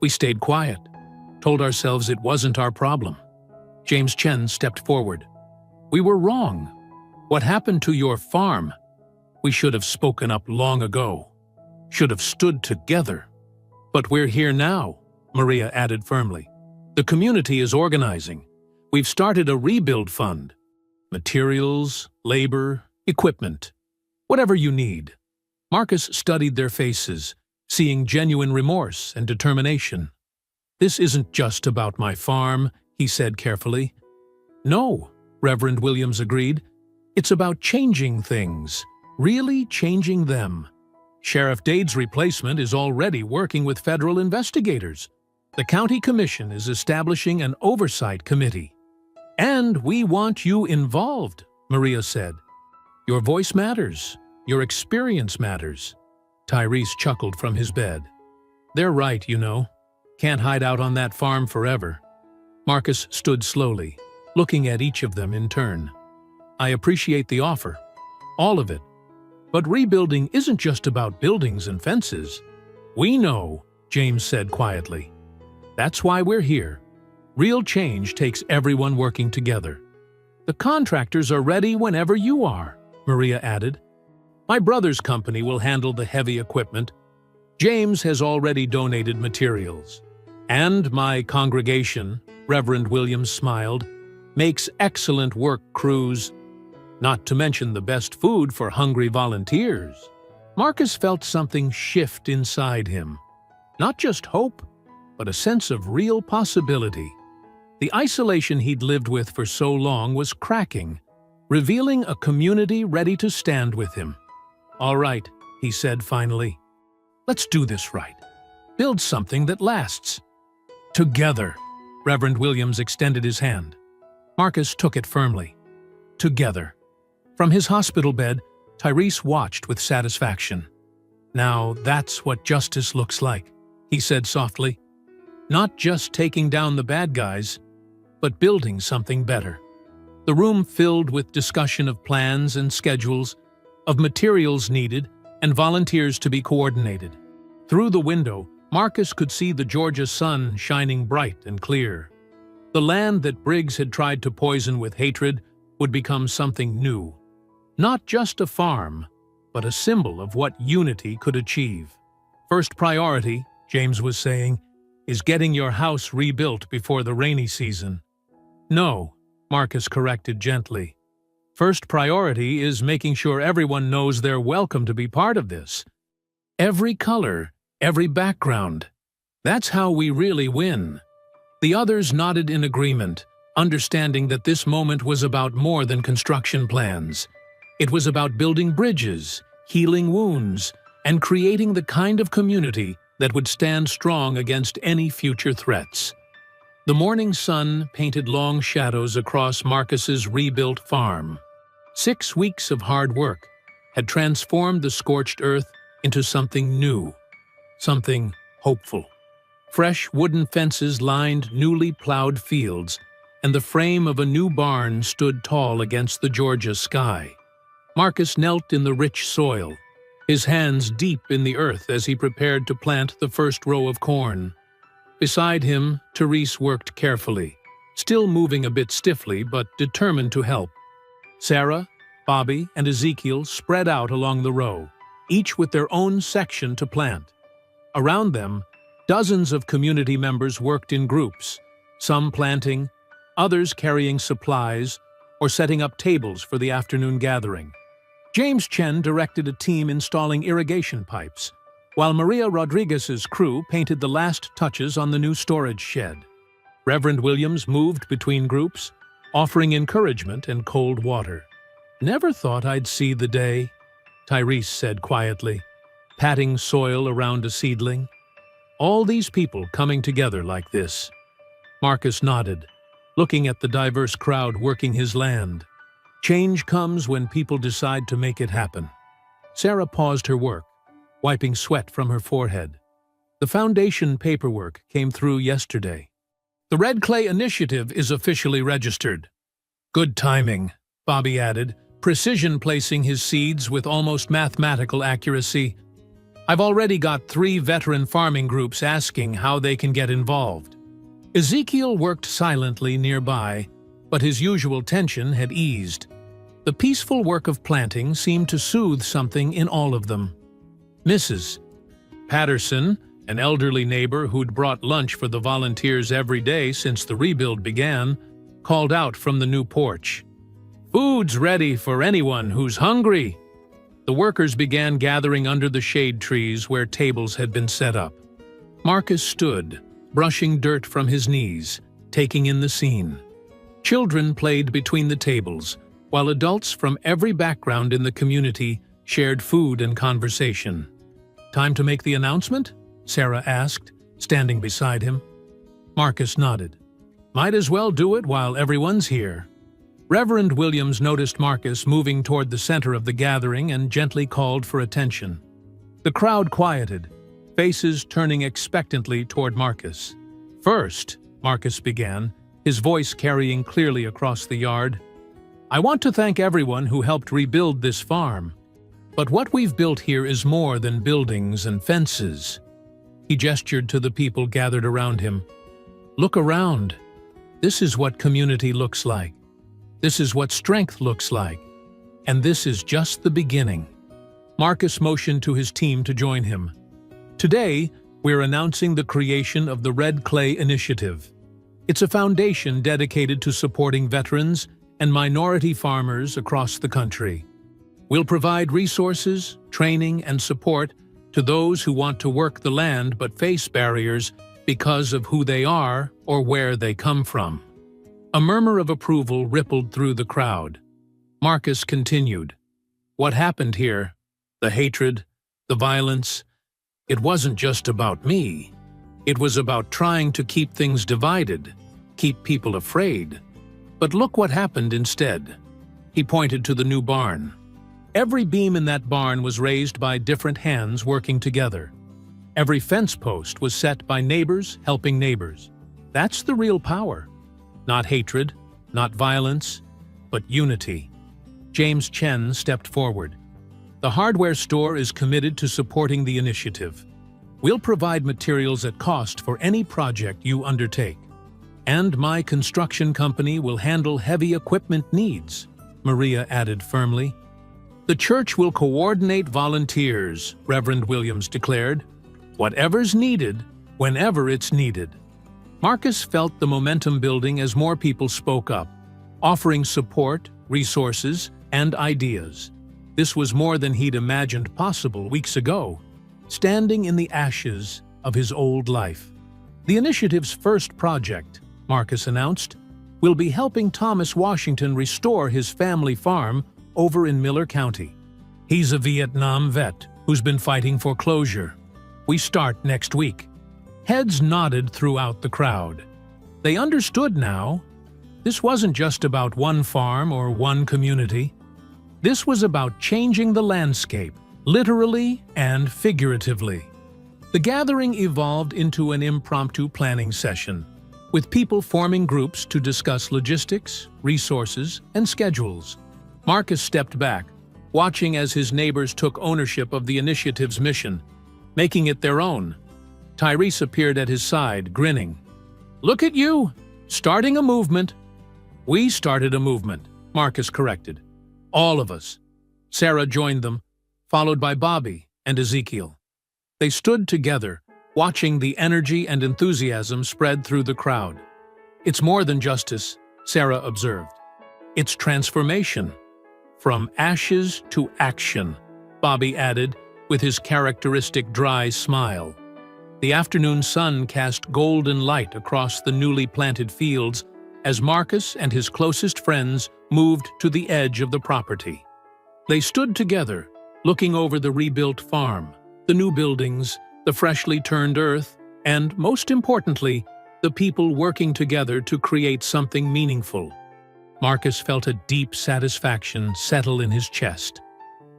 We stayed quiet, told ourselves it wasn't our problem. James Chen stepped forward. We were wrong. What happened to your farm? We should have spoken up long ago. Should have stood together. But we're here now, Maria added firmly. The community is organizing. We've started a rebuild fund. Materials, labor, equipment. Whatever you need. Marcus studied their faces, seeing genuine remorse and determination. This isn't just about my farm, he said carefully. No, Reverend Williams agreed. It's about changing things, really changing them. Sheriff Dade's replacement is already working with federal investigators. The county commission is establishing an oversight committee. And we want you involved, Maria said. Your voice matters. Your experience matters. Tyrese chuckled from his bed. They're right, you know. Can't hide out on that farm forever. Marcus stood slowly, looking at each of them in turn. I appreciate the offer. All of it. But rebuilding isn't just about buildings and fences. We know, James said quietly. That's why we're here. Real change takes everyone working together. The contractors are ready whenever you are, Maria added. My brother's company will handle the heavy equipment. James has already donated materials. And my congregation, Reverend Williams smiled, makes excellent work crews, not to mention the best food for hungry volunteers. Marcus felt something shift inside him. Not just hope, but a sense of real possibility. The isolation he'd lived with for so long was cracking, revealing a community ready to stand with him. "All right," he said finally. "Let's do this right. Build something that lasts." "Together." Reverend Williams extended his hand. Marcus took it firmly. Together. From his hospital bed, Tyrese watched with satisfaction. "Now that's what justice looks like," he said softly. "Not just taking down the bad guys, but building something better." The room filled with discussion of plans and schedules, of materials needed, and volunteers to be coordinated. Through the window, Marcus could see the Georgia sun shining bright and clear. The land that Briggs had tried to poison with hatred would become something new. Not just a farm, but a symbol of what unity could achieve. "First priority," James was saying, "is getting your house rebuilt before the rainy season." "No," Marcus corrected gently. "First priority is making sure everyone knows they're welcome to be part of this. Every color, every background. That's how we really win." The others nodded in agreement, understanding that this moment was about more than construction plans. It was about building bridges, healing wounds, and creating the kind of community that would stand strong against any future threats. The morning sun painted long shadows across Marcus's rebuilt farm. 6 weeks of hard work had transformed the scorched earth into something new, something hopeful. Fresh wooden fences lined newly plowed fields, and the frame of a new barn stood tall against the Georgia sky. Marcus knelt in the rich soil, his hands deep in the earth as he prepared to plant the first row of corn. Beside him, Therese worked carefully, still moving a bit stiffly but determined to help. Sarah, Bobby, and Ezekiel spread out along the row, each with their own section to plant. Around them, dozens of community members worked in groups, some planting, others carrying supplies, or setting up tables for the afternoon gathering. James Chen directed a team installing irrigation pipes, while Maria Rodriguez's crew painted the last touches on the new storage shed. Reverend Williams moved between groups, offering encouragement and cold water. "Never thought I'd see the day," Tyrese said quietly, patting soil around a seedling. "All these people coming together like this." Marcus nodded, looking at the diverse crowd working his land. Change comes when people decide to make it happen. Sarah paused her work, wiping sweat from her forehead. "The foundation paperwork came through yesterday. The Red Clay Initiative is officially registered." "Good timing," Bobby added, precision placing his seeds with almost mathematical accuracy. "I've already got 3 veteran farming groups asking how they can get involved." Ezekiel worked silently nearby, but his usual tension had eased. The peaceful work of planting seemed to soothe something in all of them. Mrs. Patterson, an elderly neighbor who'd brought lunch for the volunteers every day since the rebuild began, called out from the new porch. "Food's ready for anyone who's hungry." The workers began gathering under the shade trees where tables had been set up. Marcus stood, brushing dirt from his knees, taking in the scene. Children played between the tables, while adults from every background in the community shared food and conversation. "Time to make the announcement?" Sarah asked, standing beside him. Marcus nodded. "Might as well do it while everyone's here." Reverend Williams noticed Marcus moving toward the center of the gathering and gently called for attention. The crowd quieted, faces turning expectantly toward Marcus. "First," Marcus began, his voice carrying clearly across the yard, "I want to thank everyone who helped rebuild this farm. But what we've built here is more than buildings and fences." He gestured to the people gathered around him. "Look around. This is what community looks like. This is what strength looks like. And this is just the beginning." Marcus motioned to his team to join him. "Today, we're announcing the creation of the Red Clay Initiative. It's a foundation dedicated to supporting veterans and minority farmers across the country. We'll provide resources, training, and support to those who want to work the land but face barriers because of who they are or where they come from. A murmur of approval rippled through the crowd. Marcus continued. What happened here? The hatred, the violence. It wasn't just about me. It was about trying to keep things divided, keep people afraid. But look what happened instead. He pointed to the new barn. Every beam in that barn was raised by different hands working together. Every fence post was set by neighbors helping neighbors. That's the real power. Not hatred, not violence, but unity. James Chen stepped forward. The hardware store is committed to supporting the initiative. We'll provide materials at cost for any project you undertake. And my construction company will handle heavy equipment needs, Maria added firmly. The church will coordinate volunteers, Reverend Williams declared. Whatever's needed, whenever it's needed. Marcus felt the momentum building as more people spoke up, offering support, resources, and ideas. This was more than he'd imagined possible weeks ago, standing in the ashes of his old life. The initiative's first project, Marcus announced, will be helping Thomas Washington restore his family farm over in Miller County. He's a Vietnam vet who's been fighting for closure. We start next week. Heads nodded throughout the crowd. They understood now. This wasn't just about one farm or one community. This was about changing the landscape, literally and figuratively. The gathering evolved into an impromptu planning session, with people forming groups to discuss logistics, resources, and schedules. Marcus stepped back, watching as his neighbors took ownership of the initiative's mission, making it their own. Tyrese appeared at his side, grinning. Look at you, starting a movement. We started a movement, Marcus corrected. All of us. Sarah joined them, followed by Bobby and Ezekiel. They stood together, watching the energy and enthusiasm spread through the crowd. It's more than justice, Sarah observed. It's transformation. From ashes to action, Bobby added, with his characteristic dry smile. The afternoon sun cast golden light across the newly planted fields as Marcus and his closest friends moved to the edge of the property. They stood together, looking over the rebuilt farm, the new buildings, the freshly turned earth, and, most importantly, the people working together to create something meaningful. Marcus felt a deep satisfaction settle in his chest.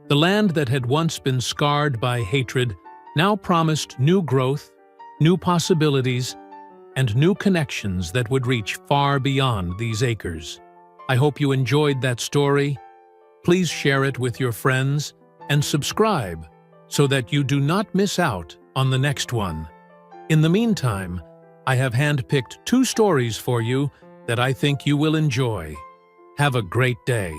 The land that had once been scarred by hatred now promised new growth, new possibilities, and new connections that would reach far beyond these acres. I hope you enjoyed that story. Please share it with your friends and subscribe so that you do not miss out on the next one. In the meantime, I have handpicked 2 stories for you that I think you will enjoy. Have a great day.